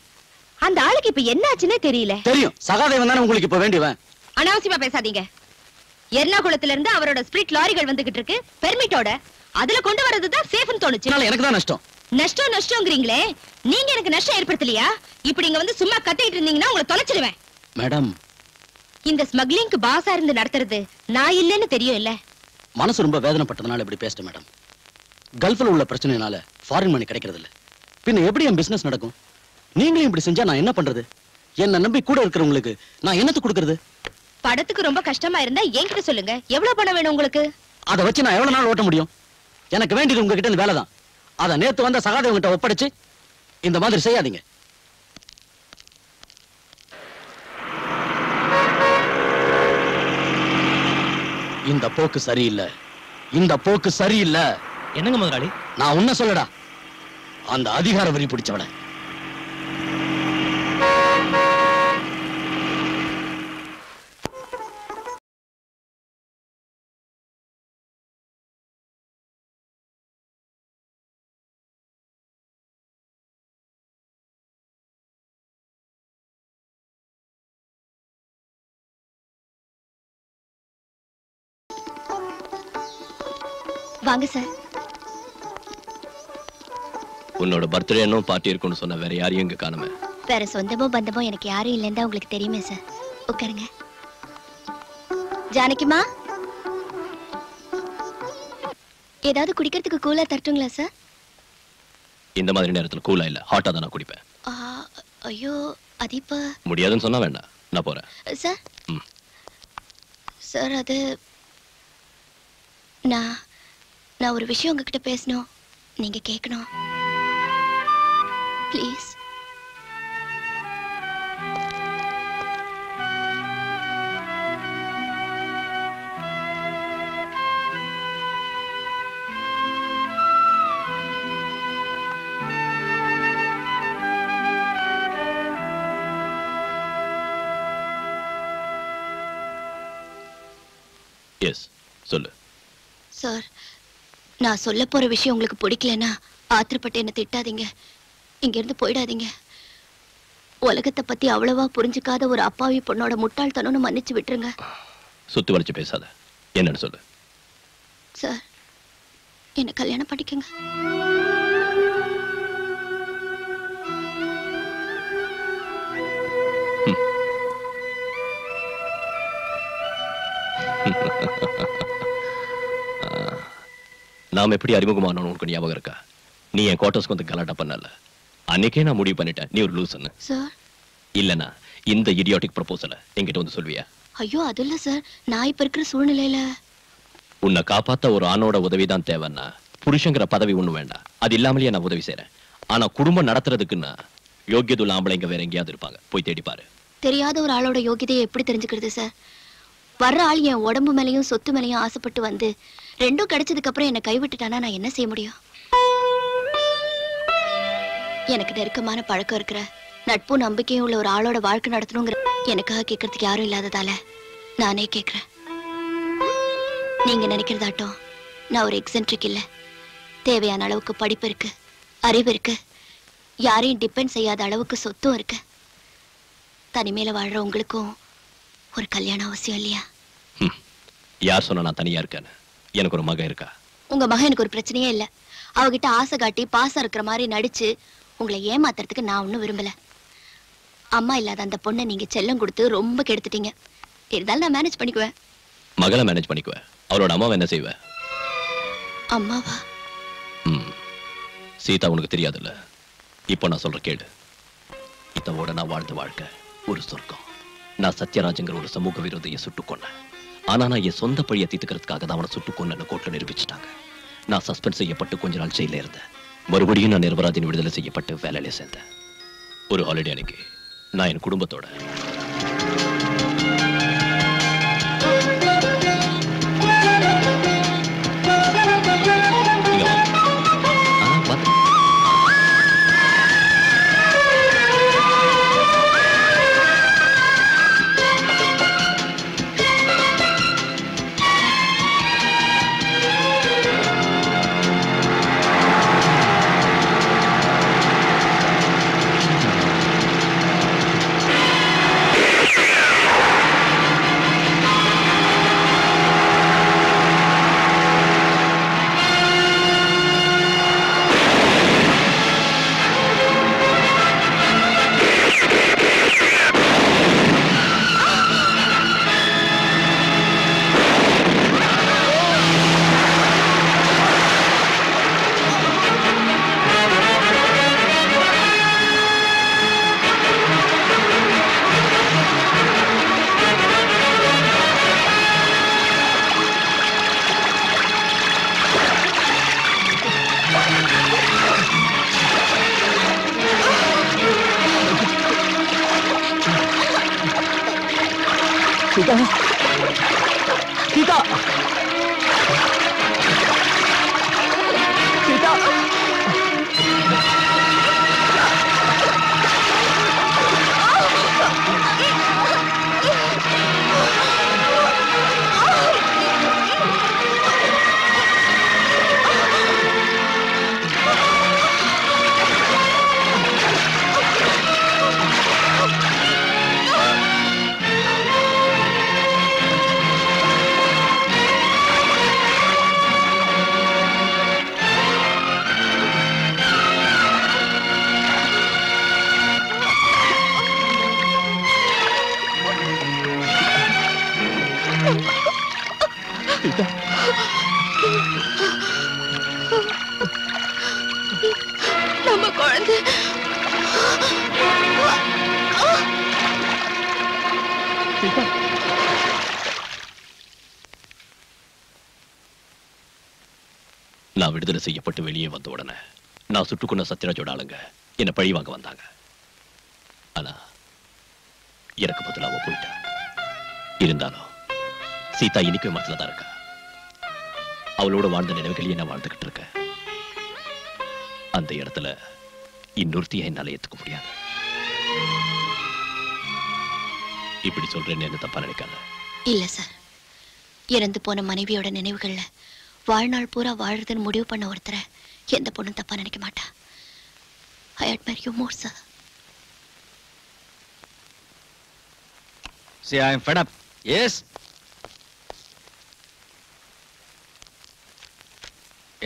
அந்த ஆளுக்கு இப்ப என்ன ஆச்சுன்னே தெரியல. தெரியும், சகாதேவன் தானே உங்களுக்கு இப்ப வேண்டியவன். அனாவசியமா பேசாதீங்க. எர்ணாகுளத்துல இருந்து அவரோட ஸ்பிரிட் லாரிகள் வந்துகிட்டு இருக்கு பெர்மிட்டோட. அதுல கொண்டு வரதுதான் சேஃப்னு தோணுச்சு. எனக்கு தான் நஷ்டம். நஷ்டம்ங்கறீங்களே, நீங்க எனக்கு நஷ்டம் ஏற்படுத்தலையா? இப்படி இங்க வந்து சும்மா கத்திட்டு இருந்தீங்கன்னா உங்களை தொலைச்சிடுவேன். மேடம், இந்த ஸ்மக்லிங்க்கு பாஸா இருந்து நடத்துறது நான் இல்லன்னு தெரியும் இல்ல? மனசு ரொம்ப வேதனைப்பட்டதனால இப்படி பேசிட்டேன் மேடம். கல்ஃப்ல உள்ள பிரச்சனைனால ஃபாரின் மணி கிடைக்கிறது இல்ல. பின்ன எப்படி என் பிசினஸ் நடக்கும்? நீங்களும் இப்படி செஞ்சா நான் என்ன பண்றது? என்ன நம்பி கூட இருக்கிறவங்களுக்கு நான் என்னத்து கொடுக்கறது? படத்துக்கு ரொம்ப கஷ்டமா இருந்தா என்கிட்ட சொல்லுங்க. எவ்வளவு பணம் வேணும் உங்களுக்கு? அதை வச்சு நான் எவ்வளவு நாள் ஓட்ட முடியும்? எனக்கு வேண்டியது உங்ககிட்ட இந்த வேலை தான். அதை நேத்து வந்த சகாதேவன் கிட்ட ஒப்படைச்சு இந்த மாதிரி செய்யாதீங்க. இந்த போக்கு சரியில்லை. இந்த போக்கு சரியில்லை. என்னங்க முதலாளி? நான் உன்ன சொல்லடா, அந்த அதிகார வரி பிடிச்சவன. வாங்க சார். உன்னோட பர்த்டே இன்னும் பார்ட்டி இருக்குன்னு சொன்ன வேற யாரையும் இங்க காணுமே. வேற சொந்தமோ பந்தமோ எனக்கு யாரும் இல்லைன்னு உங்களுக்கு தெரியுமே சார். உட்காருங்க. ஜானகிமா, ஏதாவது குடிக்கிறதுக்கு கூலா தரட்டுங்களா சார்? இந்த மாதிரி நேரத்துல கூலா இல்ல, ஹாட்டா தான் நான் குடிப்பேன். ஐயோ, அது இப்ப முடியாதுன்னு சொன்னா வேண்டாம், நான் போறேன். சார். சார், அது நான் ஒரு விஷயம் உங்ககிட்ட பேசணும். நீங்க கேட்கணும் ப்ளீஸ். எஸ், சொல்லு. சார், நான் சொல்ல போற விஷயம் உங்களுக்கு பிடிக்கலன்னா ஆத்திரப்பட்டு என்ன திட்டாதீங்க. இங்க இருந்து போயிடாதீங்க. உலகத்தை பத்தி அவ்வளவா புரிஞ்சுக்காத ஒரு அப்பாவி பொண்ணோட முட்டாள்தனம்னு மன்னிச்சு விட்டுருங்க. சுத்தி வளைச்சு பேசாத, என்னன்னு சொல்லு. சார், என்ன கல்யாணம் பண்ணிக்கங்க. நாம் எப்படி அறிமுகமானோம் உனக்கு ஞாபகம் இருக்கா? நீ என் குவார்டர்ஸ்க்கு வந்து கலாட்டா பண்ணல. அன்னைக்கே நான் முடிவு பண்ணிட்டேன் நீ ஒரு லூசுன்னு. சார், இல்லனா இந்த இடியாட்டிக் ப்ரொபோசலை என்கிட்ட வந்து சொல்வியா? ஐயோ அது இல்ல சார், நான் இப்ப இருக்கிற சூழ்நிலையில உன்னை காப்பாத்த ஒரு ஆணோட உதவிதான் தேவைன்னா புருஷங்கிற பதவி ஒண்ணு வேண்டாம். அது இல்லாமலேயே நான் உதவி செய்யறேன். ஆனா குடும்பம் நடத்துறதுக்குன்னா யோகியதுள்ள ஆம்பளைங்க வேற எங்கேயாவது இருப்பாங்க, போய் தேடி பாரு. தெரியாத ஒரு ஆளோட யோகியதையை எப்படி தெரிஞ்சுக்கிறது சார்? வர்ற ஆள் என் உடம்பு மேலையும் சொத்து மேலையும் ஆசைப்பட்டு வந்து ரெண்டும் கிடைச்சதுக்கு அப்புறம் என்ன கைவிட்டுட்டானா நான் என்ன செய்ய முடியும்? எனக்கு நெருக்கமான பழக்கம் இருக்கிற நட்பு நம்பிக்கையும் உள்ள ஒரு ஆளோட வாழ்க்கை நடத்தணுங்கிற எனக்காக கேட்கறதுக்கு யாரும் இல்லாததால நானே கேட்கிறேன். நீங்க நினைக்கிறதாட்டம் நான் ஒரு எக்ஸென்ட்ரிக் இல்ல. தேவையான அளவுக்கு படிப்பு இருக்கு, அறிவு இருக்கு, யாரையும் டிபெண்ட் செய்யாத அளவுக்கு சொத்தும் இருக்கு. தனிமையில வாழ்ற உங்களுக்கும் ஒரு கல்யாணம் அவசியம் இல்லையா? யார் சொன்னா நான் தனியா இருக்கேன்னு? எனக்கு ஒரு மகன் இருக்கா. உங்க மகன் எனக்கு ஒரு பிரச்சனையே இல்ல. அவகிட்ட ஆசை காட்டி பாசம் இருக்கிற மாதிரி நடிச்சு உங்களை ஏமாத்துறதுக்கு நான் ஒன்னும் விரும்பல. அம்மா இல்லாத அந்த பொண்ணை நீங்க செல்லம் கொடுத்து ரொம்ப கெடுத்துட்டீங்க. இருந்தாலும் நான் மேனேஜ் பண்ணிக்குவேன். மகளை மேனேஜ் பண்ணிக்குவேன். அவரோட அம்மாவை என்ன செய்வேன்? அம்மாவா? சீதா உனக்கு தெரியாதுல்ல. இப்போ நான் சொல்ற கேடு. இதோட நான் வாழ்ந்த வாழ்க்கை ஒரு சொர்க்கம். நான் சத்யராஜங்கிற ஒரு சமூக விரோதியை சுட்டுக் கொன்னேன். ஆனா நான் என் சொந்த பழியை தீர்த்துக்கிறதுக்காக தான் அவனை சுட்டுக் கொன்னு கோர்ட்ல நிரூபிச்சுட்டாங்க. நான் சஸ்பெண்ட் செய்யப்பட்டு கொஞ்ச நாள் ஜெயில இருந்தேன். மறுபடியும் நான் நிரபராதின் விடுதலை செய்யப்பட்டு வேலையில சேர்ந்தேன். ஒரு ஹாலிடே அன்னைக்கு நான் என் குடும்பத்தோட सीता सीता सीता நம்ம குழந்தை நான் விடுதலை செய்யப்பட்டு வெளியே வந்த உடனே நான் சுட்டுக்கொண்ட சத்யராஜோட ஆளுங்க என்ன பழி வாங்க வந்தாங்க. ஆனா எனக்கு பதிலா அவ போயிட்டா. இருந்தாலும் சீதா இன்னைக்கு மனசுல தான் இருக்கா. அவளோட வாழ்ந்த நினைவுகளையே நான் வாழ்ந்துகிட்டு இருக்கேன். அந்த இடத்துல இன்னொருத்தியை என்னால ஏத்துக்க முடியாது. இப்படி சொல்றேன்னு என்ன தப்பா நினைக்காத. இல்ல சார், இறந்து போன மனைவியோட நினைவுகள்ல வாழ்நாள் பூரா வாழ்றதுன்னு முடிவு பண்ண ஒருத்தரை எந்த பொண்ணும் தப்பா நினைக்க மாட்டா. I admire you more, sir. See, I am fed up. Yes.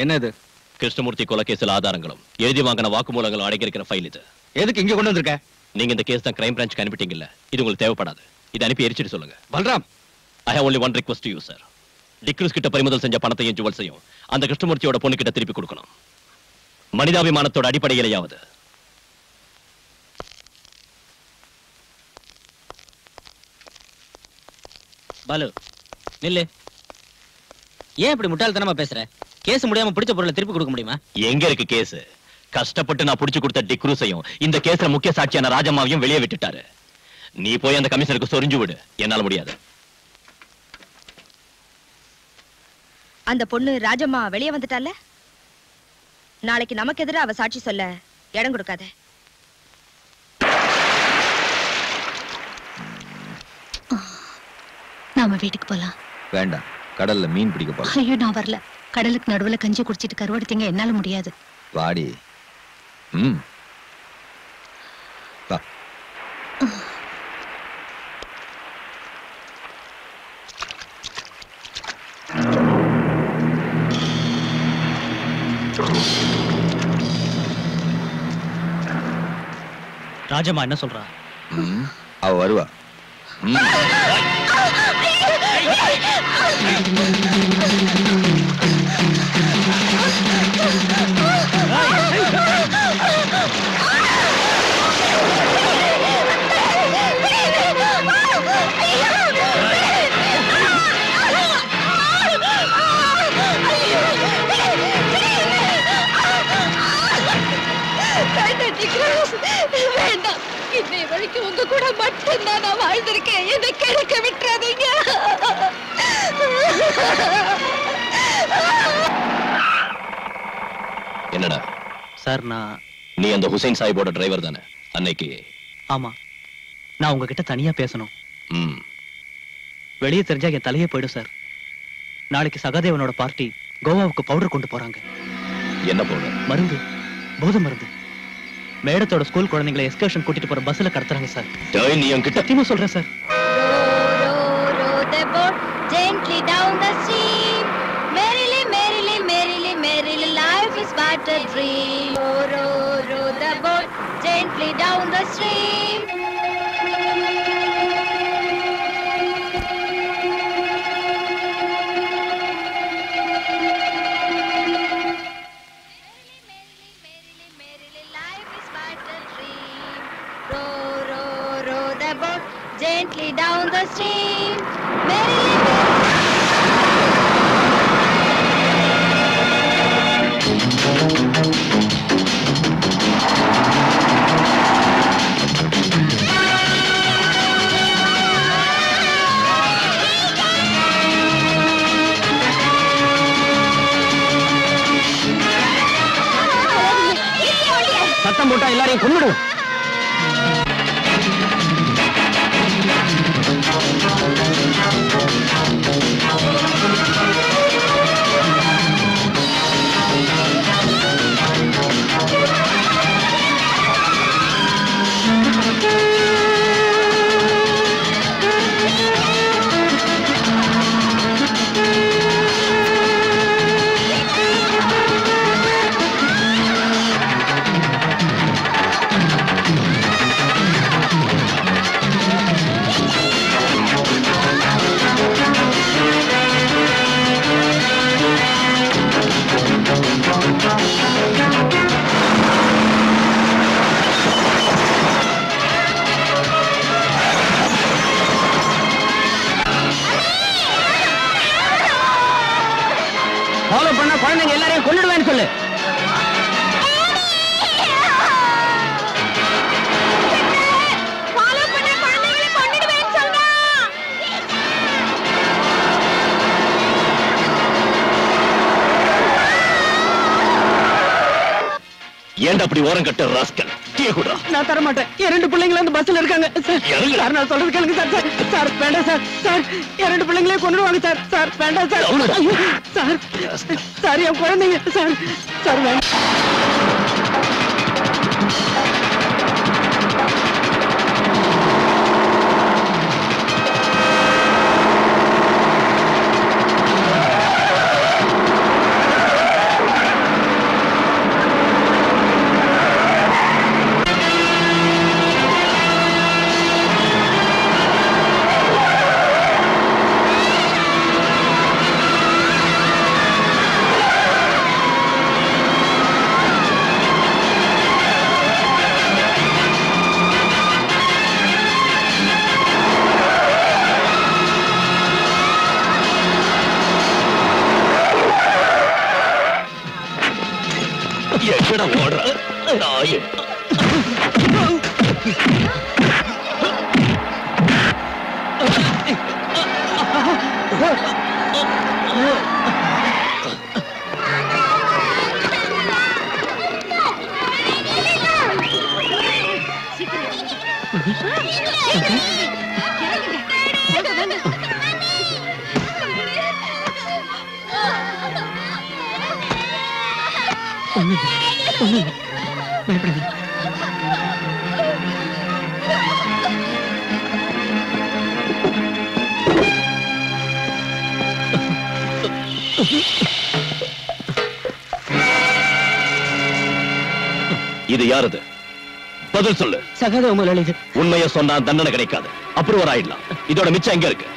என்னது? கிருஷ்ணமூர்த்தி கொலை கேஸ்ல ஆதாரங்களும் எழுதி வாங்கின வாக்குமூலங்களும் அடங்கியிருக்கிற ஃபைல் இது. எதுக்கு இங்க கொண்டு வந்திருக்க? நீங்க இந்த கேஸ் தான் கிரைம் பிரான்ச்சுக்கு அனுப்பிட்டீங்கல்ல, இது உங்களுக்கு தேவைப்படாது. இதை அனுப்பி எரிச்சிட்டு சொல்லுங்க. Balram, I have only one request to you, sir. D'Cruz கிட்ட பறிமுதல் செஞ்ச பணத்தையும் ஜுவல்ஸையும் அந்த கிருஷ்ணமூர்த்தியோட பொண்ணு கிட்ட திருப்பி கொடுக்கணும். மனிதாபிமானத்தோட அடிப்படையிலேயாவது. பாலு நில்லு. ஏன் இப்படி முட்டாள்தனமா பேசுற? கேஸ் முடியாம பிடிச்ச பொருளை திருப்பி கொடுக்க முடியுமா? எங்க இருக்கு கேஸ்? கஷ்டப்பட்டு நான் புடிச்சு கொடுத்த டிக்ரூஸையும் இந்த கேஸ்ல முக்கிய சாட்சியான ராஜம்மாவையும் வெளியே விட்டுட்டாரு. நீ போய் அந்த கமிஷனருக்கு சொரிஞ்சு விடு. என்னால முடியாது. அந்த பொண்ணு ராஜம்மா வெளியே வந்துட்டால, நாளைக்கு நமக்கு எதிராக அவ சாட்சி சொல்ல இடம் கொடுக்காத. நாம வீட்டுக்கு போலாம். வேண்டாம், கடல்ல மீன் பிடிக்க போறோம். ஐயோ நான் வரல. கடலுக்கு நடுவுல கஞ்சி குடிச்சிட்டு கருவாடுத்தீங்க, என்னால முடியாது. வாடி. வா. ராஜம்மா என்ன சொல்றா? அவ வருவா. வேண்டாம், இன்னை வரைக்கும் உங்க கூட மட்டும்தான் நான் வாழ்ந்திருக்கேன். என்னை கிழக்க விட்டுறாதீங்க. என்னடா சார், நீ அந்த ஹுசைன் சாஹிபோட டிரைவர் தானே அன்னைக்கு? ஆமா. நான் உங்ககிட்ட தனியா பேசணும். ம். வெளியே தெரிஞ்சா என் தலையே போயிடும் சார். நாளைக்கு சகாதேவனோட பார்ட்டி கோவாவுக்கு பவுடர் கொண்டு போறாங்க. என்ன பவுடர்? மருந்து, போதை மருந்து. மேடத்தோட ஸ்கூல் குழந்தைங்களை எஸ்கர்ஷன் கூட்டிட்டு போற பஸ்ல கடத்துறாங்க சார். நீ என்கிட்ட சத்தியமா சொல்றேன் sir. Row the boat gently down the stream. Merrily, merrily, merrily, merrily, life is but a dream. Row the boat gently down the stream. Gently down the stream. Merrily, சத்தம் போட்டா எல்லாரையும் கொன்னுடுவோம். ஃபாலோ பண்ண குழந்தைங்க எல்லாரையும் கொன்னுடுவேன்னு சொல்லு. ஏன்டா அப்படி ஓரம் கட்ட ராஸ்கல்? டீ கூட நான் தர மாட்டேன். என் ரெண்டு பிள்ளைங்களும் அந்த பஸ்ல இருக்காங்க சார். நான் சொல்றது கேளுங்க சார். சார் வேண்டாம் சார். சார் என் ரெண்டு பிள்ளைங்களே கொன்னுடுவாங்க சார். சார் வேண்டாம் சார். சார் சார் என் குழந்தைங்க சார். சார் வேண்டாம். நாயே. இது யாரது? பதில் சொல்லு. சகாதேவ முதலாளி. உண்மையை சொன்னா தண்டனை கிடைக்காது. அப்ரூவர் ஆயிடலாம். இதோட மிச்சம் எங்க இருக்கு?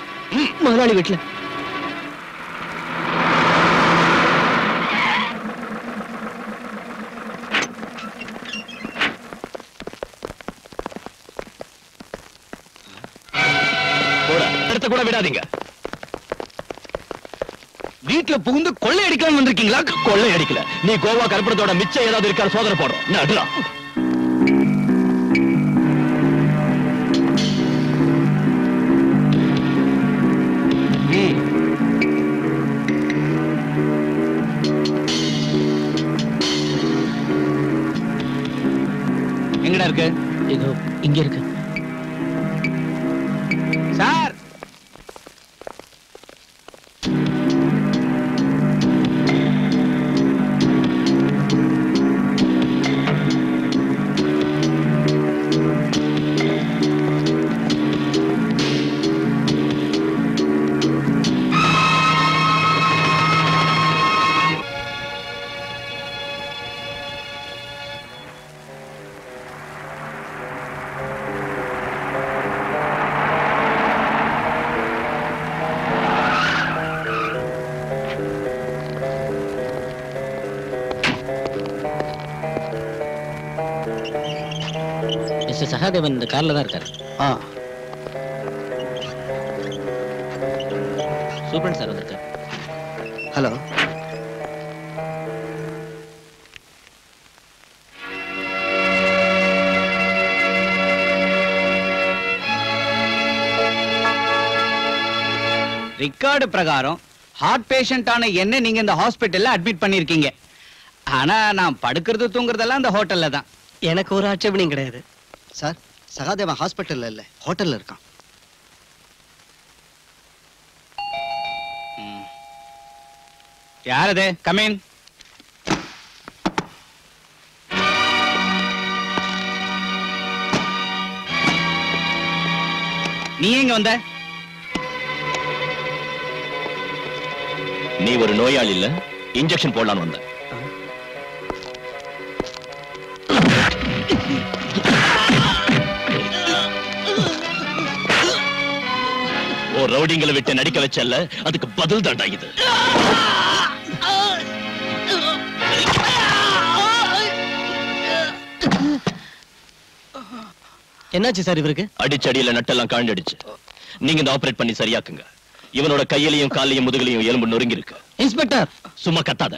முதலாளி வீட்டுல. எடுத்த கூட விடாதீங்க. வீட்டுல புகுந்து கொள்ளை அடிக்கலாம் வந்திருக்கீங்களா? கொள்ளை அடிக்கல. நீ கோவா கருப்படத்தோட மிச்சம் ஏதாவது இருக்கா சோதனை போடுறோம். நடுறா. எங்கடா இருக்கு? இதோ இங்க இருக்கு. சார், மிஸ்டர் சகாதேவன் இந்த கார்ல தான் இருக்காரு. சூப்பரன் சார் வந்திருக்காரு. ஹலோ. ரெக்கார்டு பிரகாரம் ஹார்ட் பேஷண்டான என்ன நீங்க இந்த ஹாஸ்பிட்டல்ல அட்மிட் பண்ணிருக்கீங்க. ஆனா நான் படுக்கிறது தூங்குறதெல்லாம் இந்த ஹோட்டல்ல தான். எனக்கு ஒரு ஆட்சேபனையும் கிடையாது சார். சகாதேவன் ஹாஸ்பிட்டல்ல இல்ல, ஹோட்டல்ல இருக்கான். யார் அது? Come in. நீ எங்க வந்த? நீ ஒரு நோயாளி இல்ல, இன்ஜெக்ஷன் போடலான்னு வந்த. ஓ ரவுடிங்களை விட்டு நடிக்க வச்சல்ல, அதுக்கு பதில் தாண்டா இது. என்னாச்சு சார் இவருக்கு? அடிச்சடியில நட்டெல்லாம் காண்டடிச்சு. நீங்க இந்த ஆபரேட் பண்ணி சரியாக்குங்க. இவனோட கையிலையும் காலையும் முதுகிலையும் எலும்பு நொறுங்கி இருக்கு. இன்ஸ்பெக்டர், சும்மா கத்தாத.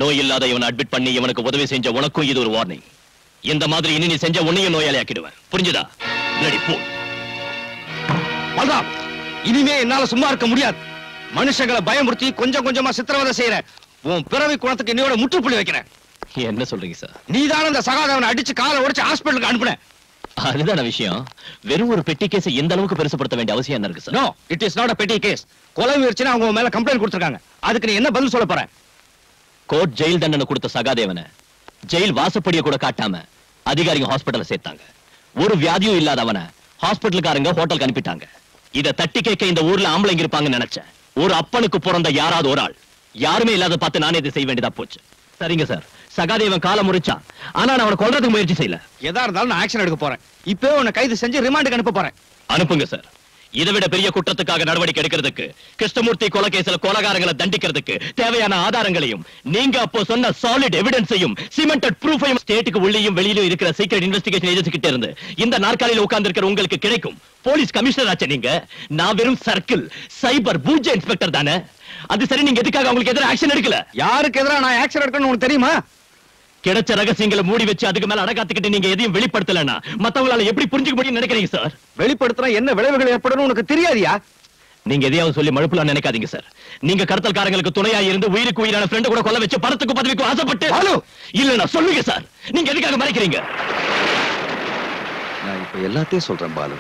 நோய் இல்லாத இவனை அட்மிட் பண்ணி இவனுக்கு உதவி செஞ்ச உனக்கும் இது ஒரு வார்னிங். இந்த மாதிரி இனி நீ செஞ்ச உன்னையும் நோயாளி ஆக்கிடுவேன். புரிஞ்சுதா? ரெடி போ. பல்ராம், இனிமே என்னால சும்மா இருக்க முடியாது. மனுஷங்களை பயமுறுத்தி கொஞ்சம் கொஞ்சமா சித்திரவதை செய்யற உன் பிறவி குணத்துக்கு இன்னையோட முற்றுப்புள்ளி வைக்கிறேன். என்ன சொல்றீங்க சார்? நீதான இந்த சகாதேவனை அடிச்சு காலை உடைச்சு ஹாஸ்பிட்டலுக்கு அனுப்புன. அதுதான விஷயம். வெறும் ஒரு பெட்டி கேஸ் எந்த அளவுக்கு பெருசுப்படுத்த வேண்டிய அவசியம் என்ன இருக்கு sir? No, it is not a petty case. கொலை முயற்சினா அவங்க மேல கம்ப்ளைண்ட் கொடுத்திருக்காங்க. அதுக்கு நீ என்ன பதில் சொல்ல போற? கோர்ட் ஜெயில் தண்டனை கொடுத்த சகாதேவனை ஜெயில் வாசப்படியை கூட காட்டாம அதிகாரிங்க ஹாஸ்பிட்டல்ல சேர்த்தாங்க. ஒரு வியாதியும் இல்லாதவனை ஹாஸ்பிட்டலுக்காரங்க ஹோட்டலுக்கு அனுப்பிட்டாங்க. இத தட்டி கேட்க இந்த ஊர்ல ஆம்பளைங்க இருப்பாங்கன்னு நினைச்சேன். ஒரு அப்பனுக்கு பிறந்த யாராவது ஒரு ஆள் யாருமே இல்லாத பார்த்து நானே இதை செய்ய வேண்டியதா போச்சு. சரிங்க சார், சகாதேவன் காலை முறிச்சான். ஆனா நான் அவனை கொல்றதுக்கு முயற்சி செய்யல. எதா இருந்தாலும் நான் ஆக்ஷன் எடுக்க போறேன். இப்பவே உன்னை கைது செஞ்சு ரிமாண்டுக்கு அனுப்ப போறேன். அனுப்புங்க சார். இதை விட பெரிய குற்றத்துக்காக நடவடிக்கை எடுக்கிறதுக்கு, கிருஷ்ணமூர்த்தி கொலை கேஸ்ல கொலைகாரங்களை தண்டிக்கிறதுக்கு தேவையான ஆதாரங்களையும் நீங்க அப்போ சொன்ன சாலிட் எவிடன்ஸையும் சிமெண்டட் ப்ரூஃபையும் ஸ்டேட்டுக்கு உள்ளேயும் வெளியிலும் இருக்கிற சீக்ரெட் இன்வெஸ்டிகேஷன் ஏஜென்சி கிட்ட இருந்து இந்த நாற்காலியில் உட்கார்ந்து இருக்கிற உங்களுக்கு கிடைக்கும். போலீஸ் கமிஷனர் ஆச்சு நீங்க. நான் வெறும் சர்க்கிள் சைபர் பூஜ்ஜ இன்ஸ்பெக்டர் தானே. அது சரி, நீங்க எதுக்காக உங்களுக்கு எதிராக ஆக்ஷன் எடுக்கல? யாருக்கு எதிராக நான் ஆக்ஷன் எடுக்கணும்னு உனக்கு தெரியுமா? கிடைச்ச ரகசியங்களை மூடி வச்சு அதுக்கு மேல அடக்காத்துக்கிட்டு நீங்க எதையும் வெளிப்படுத்தலன்னா மத்தவங்களால எப்படி புரிஞ்சுக்க முடியும் நினைக்கிறீங்க சார்? வெளிப்படுத்தினா என்ன விளைவுகள் ஏற்படும் உனக்கு தெரியாதியா? நீங்க எதையாவது சொல்லி மழுப்பலாம் நினைக்காதீங்க சார். நீங்க கடத்தல்காரங்களுக்கு துணையா இருந்து உயிருக்கு உயிரான ஃப்ரெண்ட் கூட கொல்ல வச்சு பணத்துக்கு பதவிக்கு ஆசைப்பட்டு இல்ல சொல்லுங்க சார், நீங்க எதுக்காக மறைக்கிறீங்க? நான் இப்ப எல்லாத்தையும் சொல்றேன் பாலு.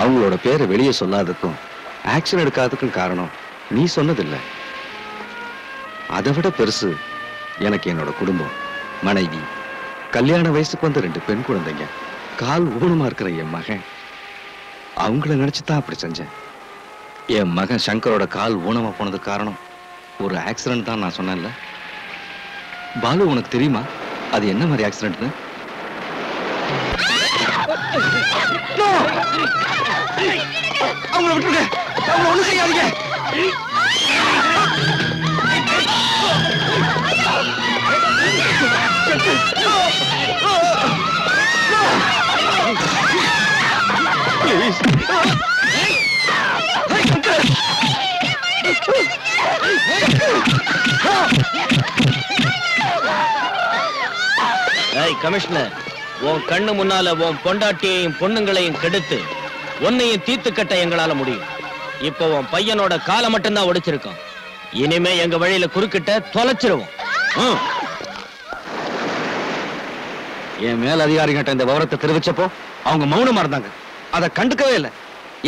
அவங்களோட பேரை வெளியே சொல்லாததுக்கும் ஆக்ஷன் எடுக்காததுக்கும் காரணம் நீ சொன்னதில்ல. அதை விட பெருசு எனக்கு என்னோட குடும்பம், மனைவி, கல்யாண வயசுக்கு வந்த 2 பெண் குழந்தைங்க, கால் ஊனமா இருக்கிற என் மகன். அவங்கள நினைச்சுதான் அப்படி செஞ்சேன். என் மகன் சங்கரோட கால் ஊனமா போனதுக்கு காரணம் ஒரு ஆக்சிடென்ட் தான் நான் சொன்னேன்ல. பாலு, உனக்கு தெரியுமா அது என்ன மாதிரி ஆக்சிடென்ட்னு? அவங்கள விட்டுருங்க, அவங்கள ஒண்ணும் செய்யாதீங்க. கமிஷனர், உன் கண்ணு முன்னால உன் பொண்டாட்டியையும் பொண்ணுங்களையும் கெடுத்து உன்னையும் தீர்த்து கட்ட எங்களால முடியும். இப்போ உன் பையனோட காலை மட்டும்தான் ஒடிச்சிருக்கோம். இனிமே எங்க வழியில குறுக்கிட்ட தொலைச்சிருவோம். என் மேல் அதிகாரிகிட்ட இந்த விவரத்தை தெரிவிச்சப்போ அவங்க மௌனமா இருந்தாங்க. அதை கண்டுக்கவே இல்லை.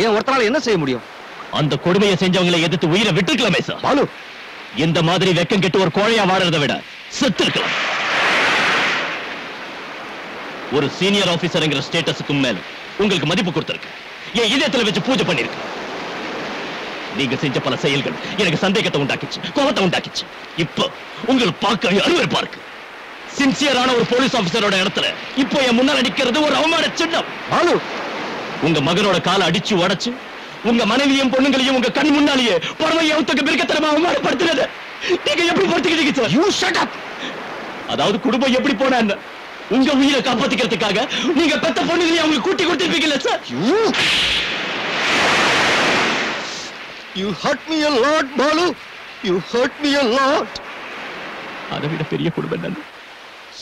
ஏன் ஒருத்தனால என்ன செய்ய முடியும்? அந்த கொடுமையை செஞ்சவங்களை எதிர்த்து உயிரை விட்டுருக்கலாமே சார். பாலு, இந்த மாதிரி வெக்கம் கெட்டு ஒரு கோழையா வாழறதை விட செத்து இருக்கலாம். ஒரு சீனியர் ஆபீசர்ங்கிற ஸ்டேட்டஸுக்கு மேல உங்களுக்கு மதிப்பு கொடுத்திருக்கு. என் இதயத்துல வச்சு பூஜை பண்ணிருக்கு. நீங்க செஞ்ச பல செயல்கள் எனக்கு சந்தேகத்தை உண்டாக்கிச்சு, கோபத்தை உண்டாக்கிச்சு. இப்போ உங்களுக்கு பார்க்க அருவருப்பா இருக்கு. சின்சியரான ஒரு போலீஸ் ஆபீசரோட இடத்துல இப்போ என் முன்னால நிக்கிறது ஒரு அவமான சின்னம். பாலு, உங்க மகனோட காலை அடிச்சு உடைச்சு உங்க மனைவியும் பொண்ணுங்களையும் உங்க கண் முன்னாலேயே பரமையத்துக்கு மிருகத்தனமா அவமானப்படுத்துறது நீங்க எப்படி பொறுத்துக்கிட்டீங்க சார்? You shut up. அதாவது குடும்பம் எப்படி போனா உங்க உயிரை காப்பாத்திக்கிறதுக்காக நீங்க பெத்த பொண்ணுங்களையும் அவங்க கூட்டி கொடுத்திருப்பீங்கல்ல sir? You hurt me a lot, Balu. You hurt me a lot. அதை விட பெரிய குடும்பம் என்ன?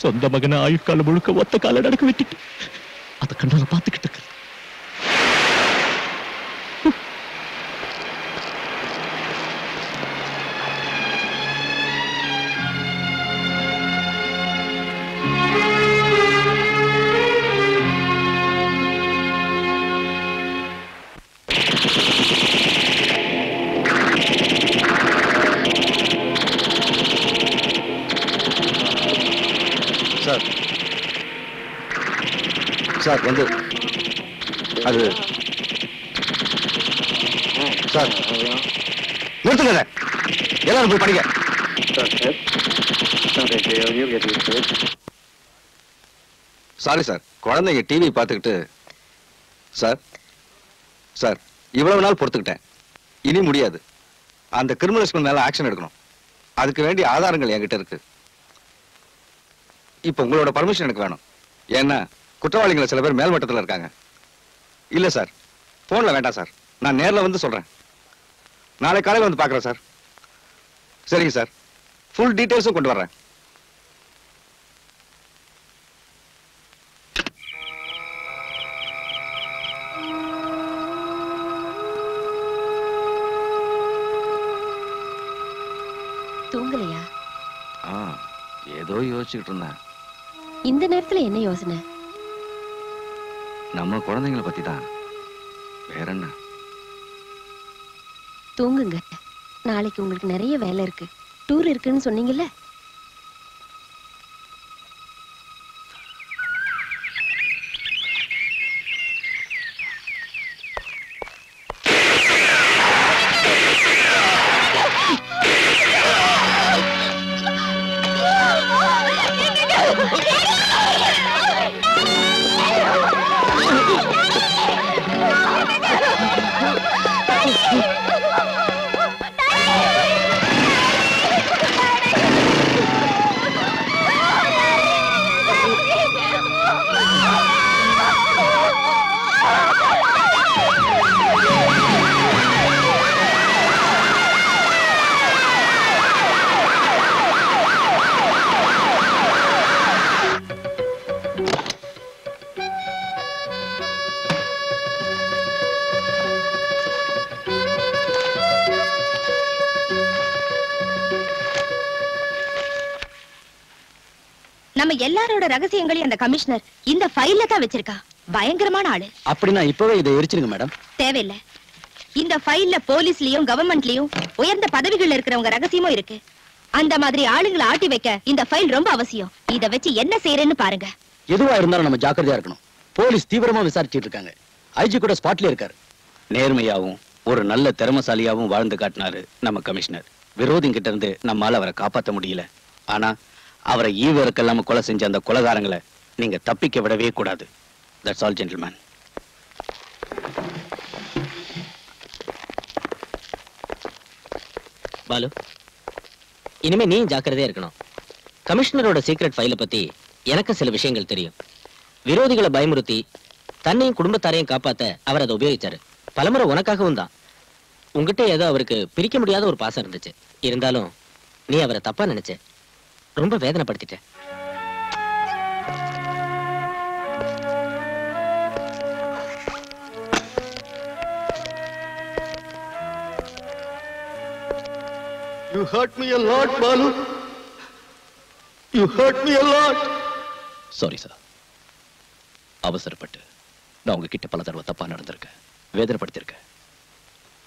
சொந்த மகனை ஆயுட்காலம் முழுக்க ஒத்த கால நடக்க விட்டுட்டு அதை கண்ணால பார்த்துக்கிட்டு இருக்கு. சார் வந்து அது சார் நிறுத்துங்க. எல்லாரும் போய் படிங்க. சாரி சார், குழந்தைங்க டிவி பார்த்துக்கிட்டு. சார் சார் இவ்வளவு நாள் பொறுத்துக்கிட்டேன், இனி முடியாது. அந்த கிரிமினல்ஸ்க்கு மேல ஆக்ஷன் எடுக்கணும். அதுக்கு வேண்டிய ஆதாரங்கள் என்கிட்ட இருக்கு. இப்ப உங்களோட பர்மிஷன் எனக்கு வேணும். ஏன்னா குற்றவாளிகளை சில பேர் மேல்மட்டத்தில் இருக்காங்க. இல்ல சார், போன்ல வேண்டாம் சார், நான் நேர்ல வந்து சொல்றேன். நாளை காலையில் வந்து பார்க்குறேன் சார். சரிங்க சார், ஃபுல் டீட்டெயில்ஸும் கொண்டு வர்றேன். தூங்கலையா? ஏதோ யோசிச்சுக்கிட்டு இருந்தேன். இந்த நேரத்துல என்ன யோசனை? நம்ம குழந்தைங்களை பத்தி தான். வேற என்ன? தூங்குங்க. நாளைக்கு உங்களுக்கு நிறைய வேலை இருக்கு. டூர் இருக்குன்னு சொன்னீங்கல்ல. நம்ம எல்லாரோட ரகசியங்களையும் அந்த கமிஷனர் இந்த ஃபைல்ல தான் வச்சிருக்கா. பயங்கரமான ஆளு. அப்படின்னா இப்பவே இதை எரிச்சிருங்க மேடம். தேவையில்லை. இந்த ஃபைல்ல போலீஸ்லயும் கவர்மெண்ட்லயும் உயர்ந்த பதவிகள் இருக்கிறவங்க ரகசியமும் இருக்கு. அந்த மாதிரி ஆளுங்களை ஆட்டி வைக்க இந்த ஃபைல் ரொம்ப அவசியம். இத வச்சு என்ன செய்யறேன்னு பாருங்க. எதுவா இருந்தாலும் நம்ம ஜாக்கிரதையா இருக்கணும். போலீஸ் தீவிரமா விசாரிச்சிட்டு இருக்காங்க. ஐஜி கூட ஸ்பாட்ல இருக்காரு. நேர்மையாவும் ஒரு நல்ல திறமசாலியாவும் வாழ்ந்து காட்டினாரு நம்ம கமிஷனர். விரோதிங்கிட்ட இருந்து நம்மால அவரை காப்பாற்ற முடியல. ஆனா அவரை ஈவருக்கெல்லாம் கொலை செஞ்ச அந்த கொலைகாரங்களை நீங்க தப்பிக்க விடவே கூடாது. That's all gentleman. பாலு, இனிமே நீ ஜாக்கிரதையா இருக்கணும். கமிஷனரோட சீக்ரெட் ஃபைலை பத்தி எனக்கு சில விஷயங்கள் தெரியும். விரோதிகளை பயமுறுத்தி தன்னையும் குடும்பத்தாரையும் காப்பாத்த அவர் அதை உபயோகிச்சாரு. பலமுறை உனக்காகவும் தான். உங்ககிட்ட ஏதோ அவருக்கு பிரிக்க முடியாத ஒரு பாசம் இருந்துச்சு. இருந்தாலும் நீ அவரை தப்பா நினைச்ச. ரொம்ப வேதனைப்படுத்திட்ட. You hurt me a lot, Balu. You hurt me a lot. Sorry sir. அவசரப்பட்டு நான் உங்ககிட்ட பல தடவை தப்பா நடந்திருக்கேன், வேதனைப்படுத்திருக்கேன்.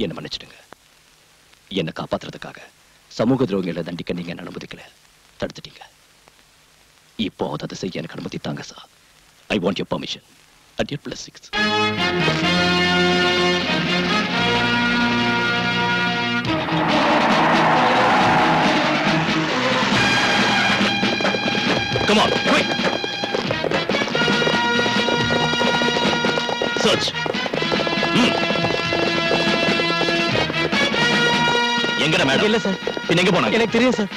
என்ன மன்னிச்சிடுங்க. என்னை காப்பாத்துறதுக்காக சமூக துரோகிகளை தண்டிக்க நீங்க என்ன அனுமதிக்கல, தடுத்துட்டீங்க. இப்போ அதை செய்ய எனக்கு அனுமதி தாங்க sir. I want your permission at your blessings. Come on, quick! Search. எங்கடா மேடம்? இல்ல சார். பின்ன எங்க போனாங்க? எனக்கு தெரியும் சார்.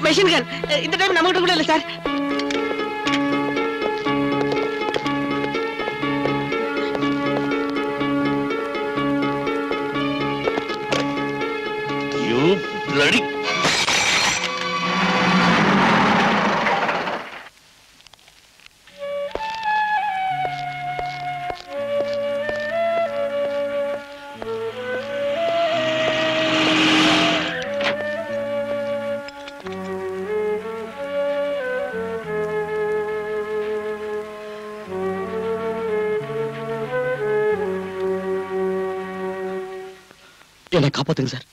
மெஷின் கன் இந்த டைம் நம்ம கிட்ட கூட இல்ல சார். You bloody... என்னை காப்பாத்துங்க சார்.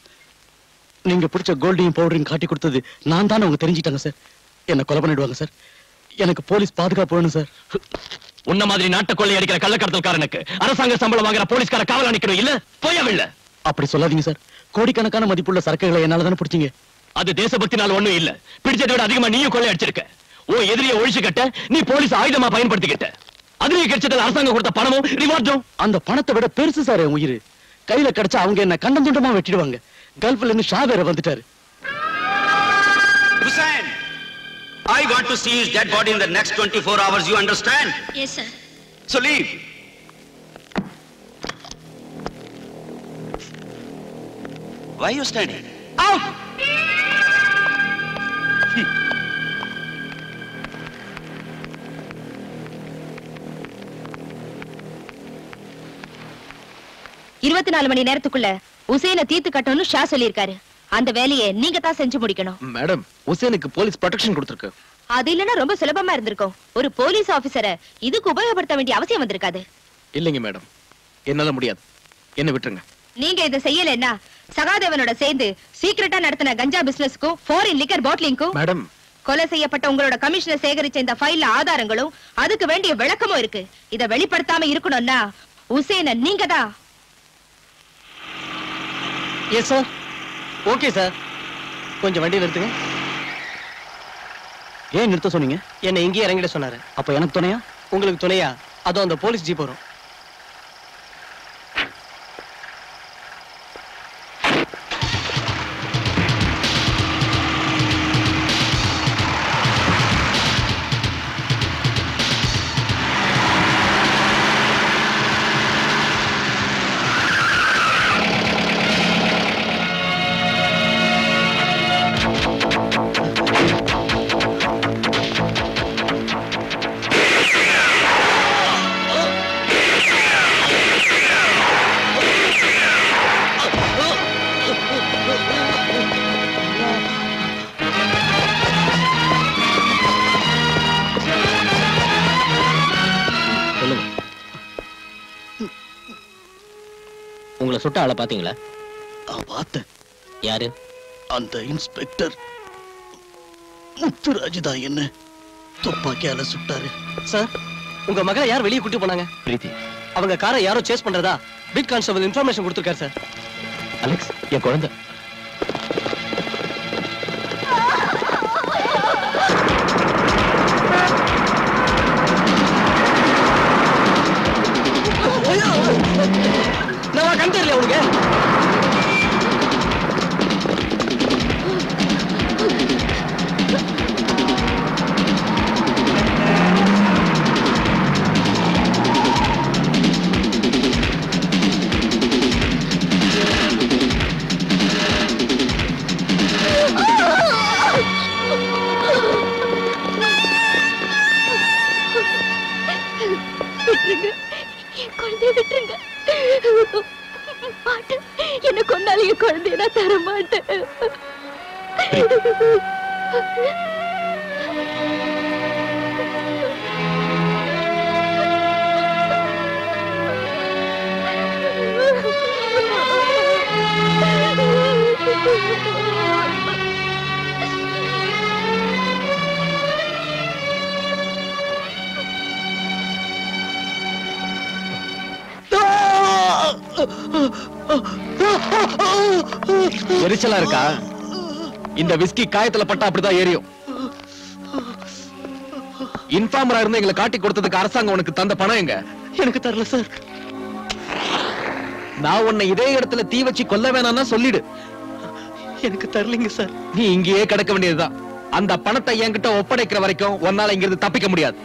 நீங்க பிடிச்ச கோல்டையும் பவுடரையும் காட்டி கொடுத்தது நான் தானே அவங்க தெரிஞ்சிட்டாங்க சார். என்ன கொலை பண்ணிடுவாங்க சார். எனக்கு போலீஸ் பாதுகாப்பு வேணும் சார். உன்ன மாதிரி நாட்டை கொள்ளை அடிக்கிற கள்ளக்கடத்தல்காரனுக்கு அரசாங்க சம்பளம் வாங்குற போலீஸ்கார காவல் அணிக்கணும் இல்ல? போயவில்லை. அப்படி சொல்லாதீங்க சார். கோடிக்கணக்கான மதிப்புள்ள சரக்குகளை என்னால தானே பிடிச்சீங்க. அது தேசபக்தினால ஒண்ணும் இல்ல. பிடிச்சதை விட அதிகமா நீயும் கொள்ளை அடிச்சிருக்க. ஓ எதிரியை ஒழிச்சு கட்ட நீ போலீஸ் ஆயுதமா பயன்படுத்திக்கிட்ட. அதுலயே கிடைச்சது அரசாங்கம் கொடுத்த பணமும் ரிவார்டும். அந்த பணத்தை விட பெருசு சார் என் உயிர். கையில கிடைச்சா அவங்க என்ன கண்டம் துண்டமா வெட்டிடுவாங்க. கல்ஃப்ல இருந்து ஷா வேற வந்துட்டாரு. Hussain, I want to see his dead body in the next 24 hours. You understand? Yes, sir. So leave. Why are you standing? Out! இருபத்தி 4 மணி நேரத்துக்குள்ள உசேனை தீர்த்து கட்டணும்னு ஷா சொல்லியிருக்காரு. அந்த வேலையை நீங்க தான் செஞ்சு முடிக்கணும். மேடம், உசேனுக்கு போலீஸ் ப்ரொடெக்ஷன் கொடுத்திருக்கு. அது இல்லனா ரொம்ப சுலபமா இருந்திருக்கும். ஒரு போலீஸ் ஆபீசரை இதுக்கு உபயோகப்படுத்த வேண்டிய அவசியம் வந்திருக்காது. இல்லைங்க மேடம், என்னால முடியாது. என்ன விட்டுருங்க. நீங்க இதை செய்யலன்னா சகாதேவனோட சேர்ந்து சீக்கிரட்டா நடத்தின கஞ்சா பிசினஸ்க்கும் ஃபாரின் லிக்கர் பாட்டிலிங்க்கும் மேடம், கொலை செய்யப்பட்ட உங்களோட கமிஷனர் சேகரிச்ச இந்த ஃபைல்ல ஆதாரங்களும் அதுக்கு வேண்டிய விளக்கமும் இருக்கு. இத வெளிப்படுத்தாம இருக்கணும்னா உசேனை நீங்க தான். Yes sir. Okay sir. கொஞ்சம் வண்டி நிறுத்துங்க. ஏன் நிறுத்த சொன்னீங்க? என்ன இங்கேயே இறங்கிட சொன்னாரு. அப்ப எனக்கு துணையா? உங்களுக்கு துணையா? அதோ அந்த போலீஸ் ஜீப் வரும். உங்களை சுட்ட ஆளை பாத்தீங்களா? பார்த்தேன். யாரு? அந்த இன்ஸ்பெக்டர் முத்துராஜ் தான் என்ன துப்பாக்கியால சுட்டாரு. சார், உங்க மகளை யார் வெளியே கூட்டி போனாங்க? பிரீத்தி. அவங்க காரை யாரோ சேஸ் பண்றதா பீட் கான்ஸ்டபிள் இன்ஃபர்மேஷன் கொடுத்திருக்காரு சார். அலெக்ஸ், என் குழந்தை. நான் கண் தெரியல உனக்கு. விட்டுருங்க, என் குழந்தைய விட்டுருங்க. மாட்டேன், என்ன கொண்டாலும் என் குழந்தைய நான் தர மாட்டேன். எரிச்சலா இருக்கா? இந்த விஸ்கி காயத்துல பட்டா அப்படிதான் ஏறியும். இன்ஃபார்மரா இருந்து எங்களை காட்டி கொடுத்ததுக்கு அரசாங்கம் உனக்கு தந்த பணம் எங்க? எனக்கு தரல சார். நான் உன்னை இதே இடத்துல தீ வச்சு கொல்ல வேணாம்னா சொல்லிடு. எனக்கு தரலைங்க சார். நீ இங்கேயே கிடக்க வேண்டியதுதான். அந்த பணத்தை என்கிட்ட ஒப்படைக்கிற வரைக்கும் உன்னால இங்கிருந்து தப்பிக்க முடியாது.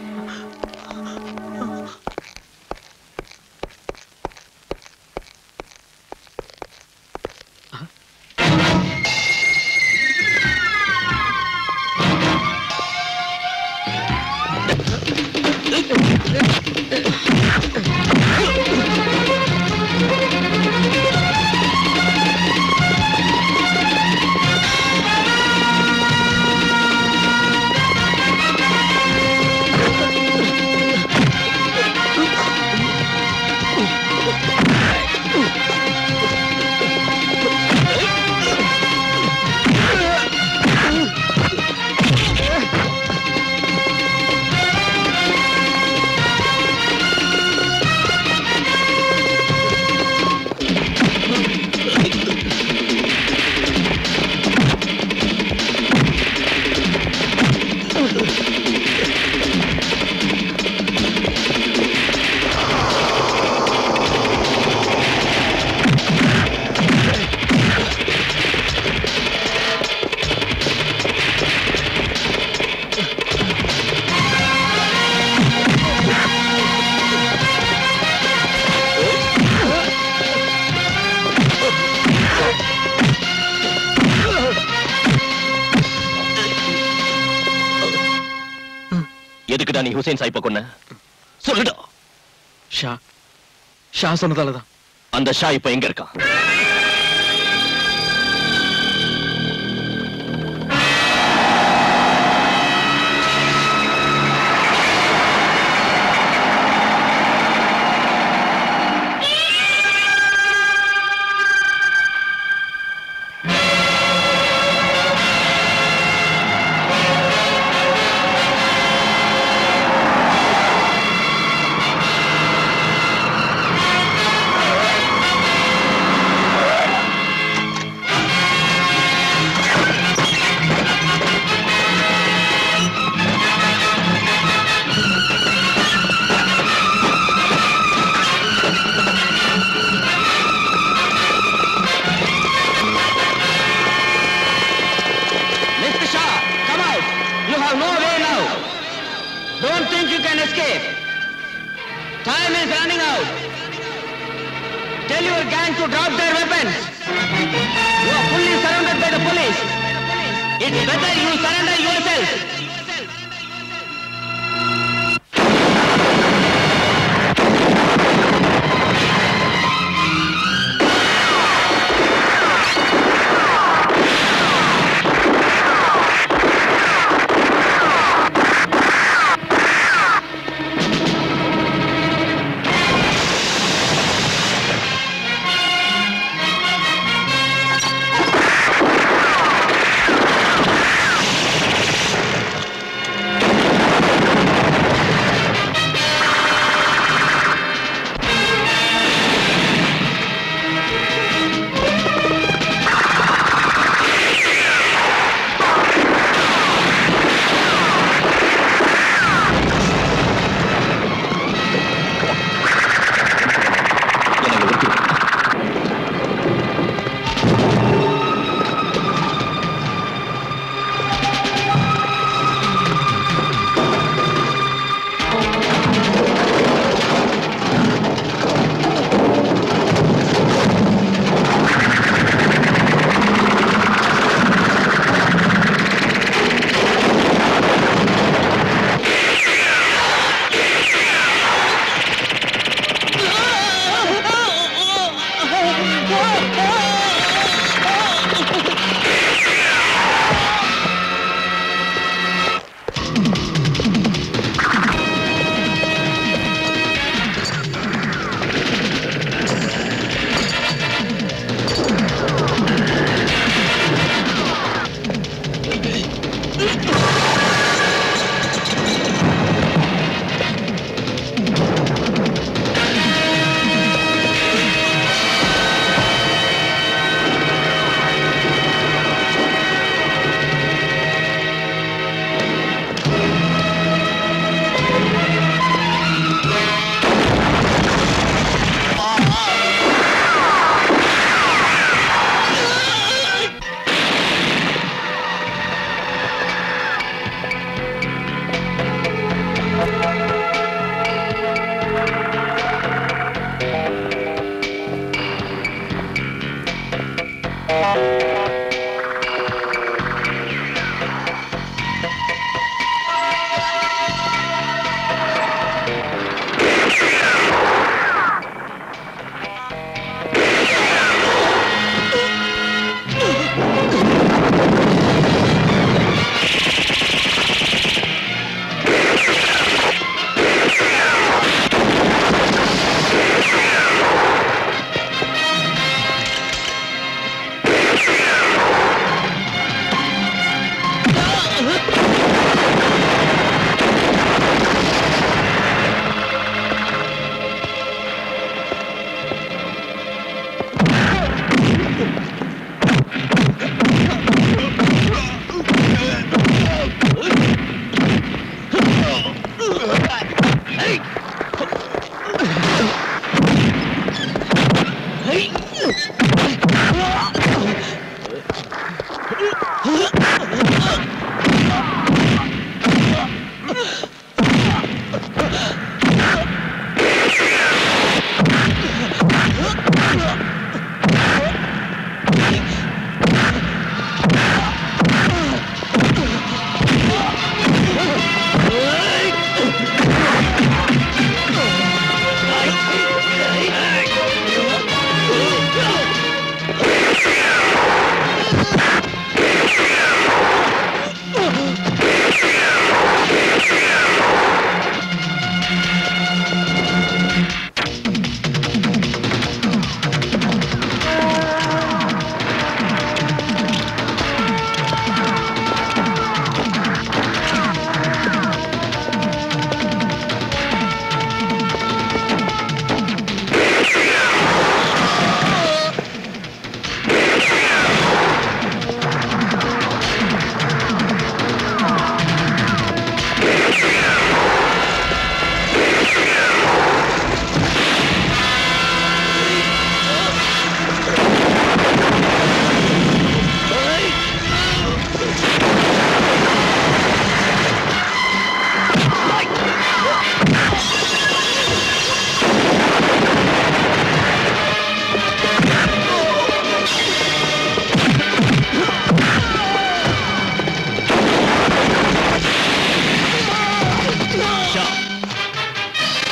எதுக்குடா நீ ஹுசைன் சாயிப்ப கொன்ன? சொல்லுடா. ஷா சொன்னதாலதான். அந்த ஷா இப்ப எங்க இருக்கான்? Tell your gang to drop their weapons. You are fully surrounded by the police. It's better you surrender yourself.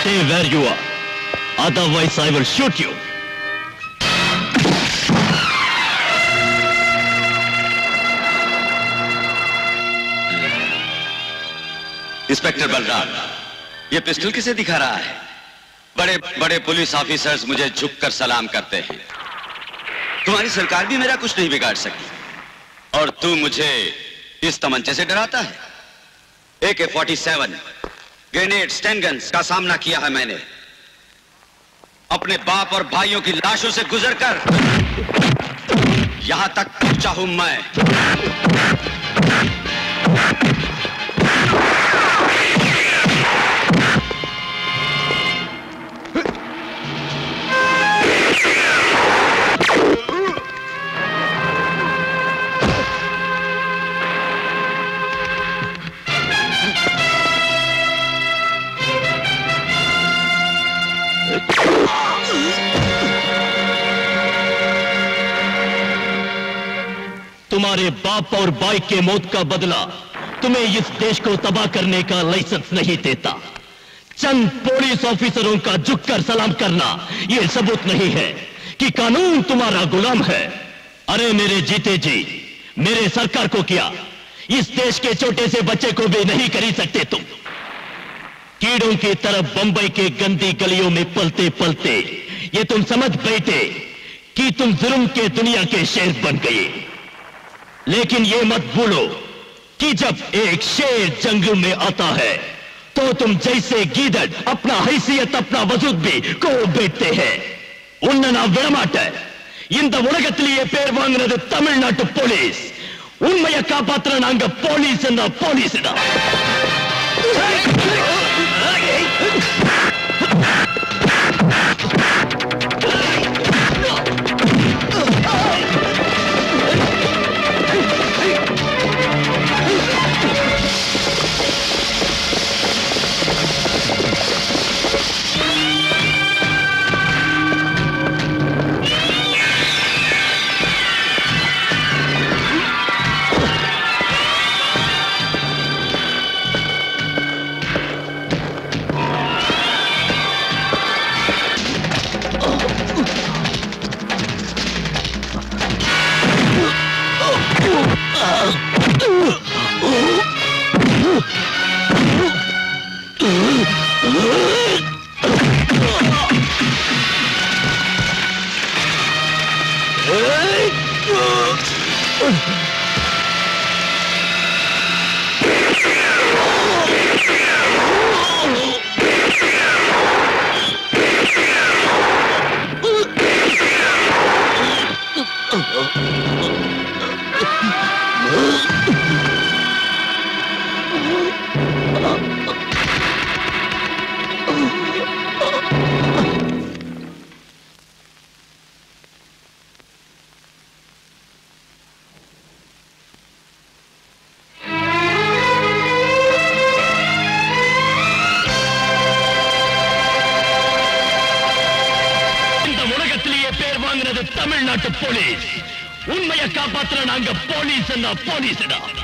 Stay where you are. Otherwise, I will shoot you. Inspector Balram, ये पिस्टल किसे दिखा रहा है? बड़े बड़े पुलिस ऑफिसर्स मुझे झुककर सलाम करते हैं। तुम्हारी सरकार भी मेरा कुछ नहीं बिगाड़ सकी और तू मुझे इस तमंचे से डराता है? AK-47 ग्रेनेड, स्टैन गन्स का सामना किया है मैंने। अपने बाप और भाइयों की लाशों से गुजरकर यहां तक पहुंचा हूं मैं। तुम्हारे बाप और भाई के मौत का बदला तुम्हें इस देश को तबाह करने का लाइसेंस नहीं देता। चंद पुलिस ऑफिसरों का झुककर सलाम करना यह सबूत नहीं है कि कानून तुम्हारा गुलाम है। अरे मेरे जीते जी, मेरे सरकार को किया, इस देश के छोटे से बच्चे को भी नहीं खरीद सकते तुम। कीड़ों की तरफ बंबई के गंदी गलियों में पलते पलते ये तुम समझ बैठे कि तुम जुल्म के दुनिया के शेर बन गए। लेकिन ये मत भूलो कि जब एक शेर जंगल में आता है तो तुम जैसे गीदड़ अपना हैसियत, अपना वजूद भी को बैठते हैं। उन्ना ना विडमाट இந்த உலகத்திலேயே பேர் வாங்குறது தமிழ்நாட்டு போலீஸ். உண்மையை காப்பாத்துற நாங்க போலீஸ் என்ன போலீஸ்டா. தமிழ்நாட்டு போலீஸ். உண்மையை காப்பாத்துற நாங்க போலீஸ். போலீஸ்டா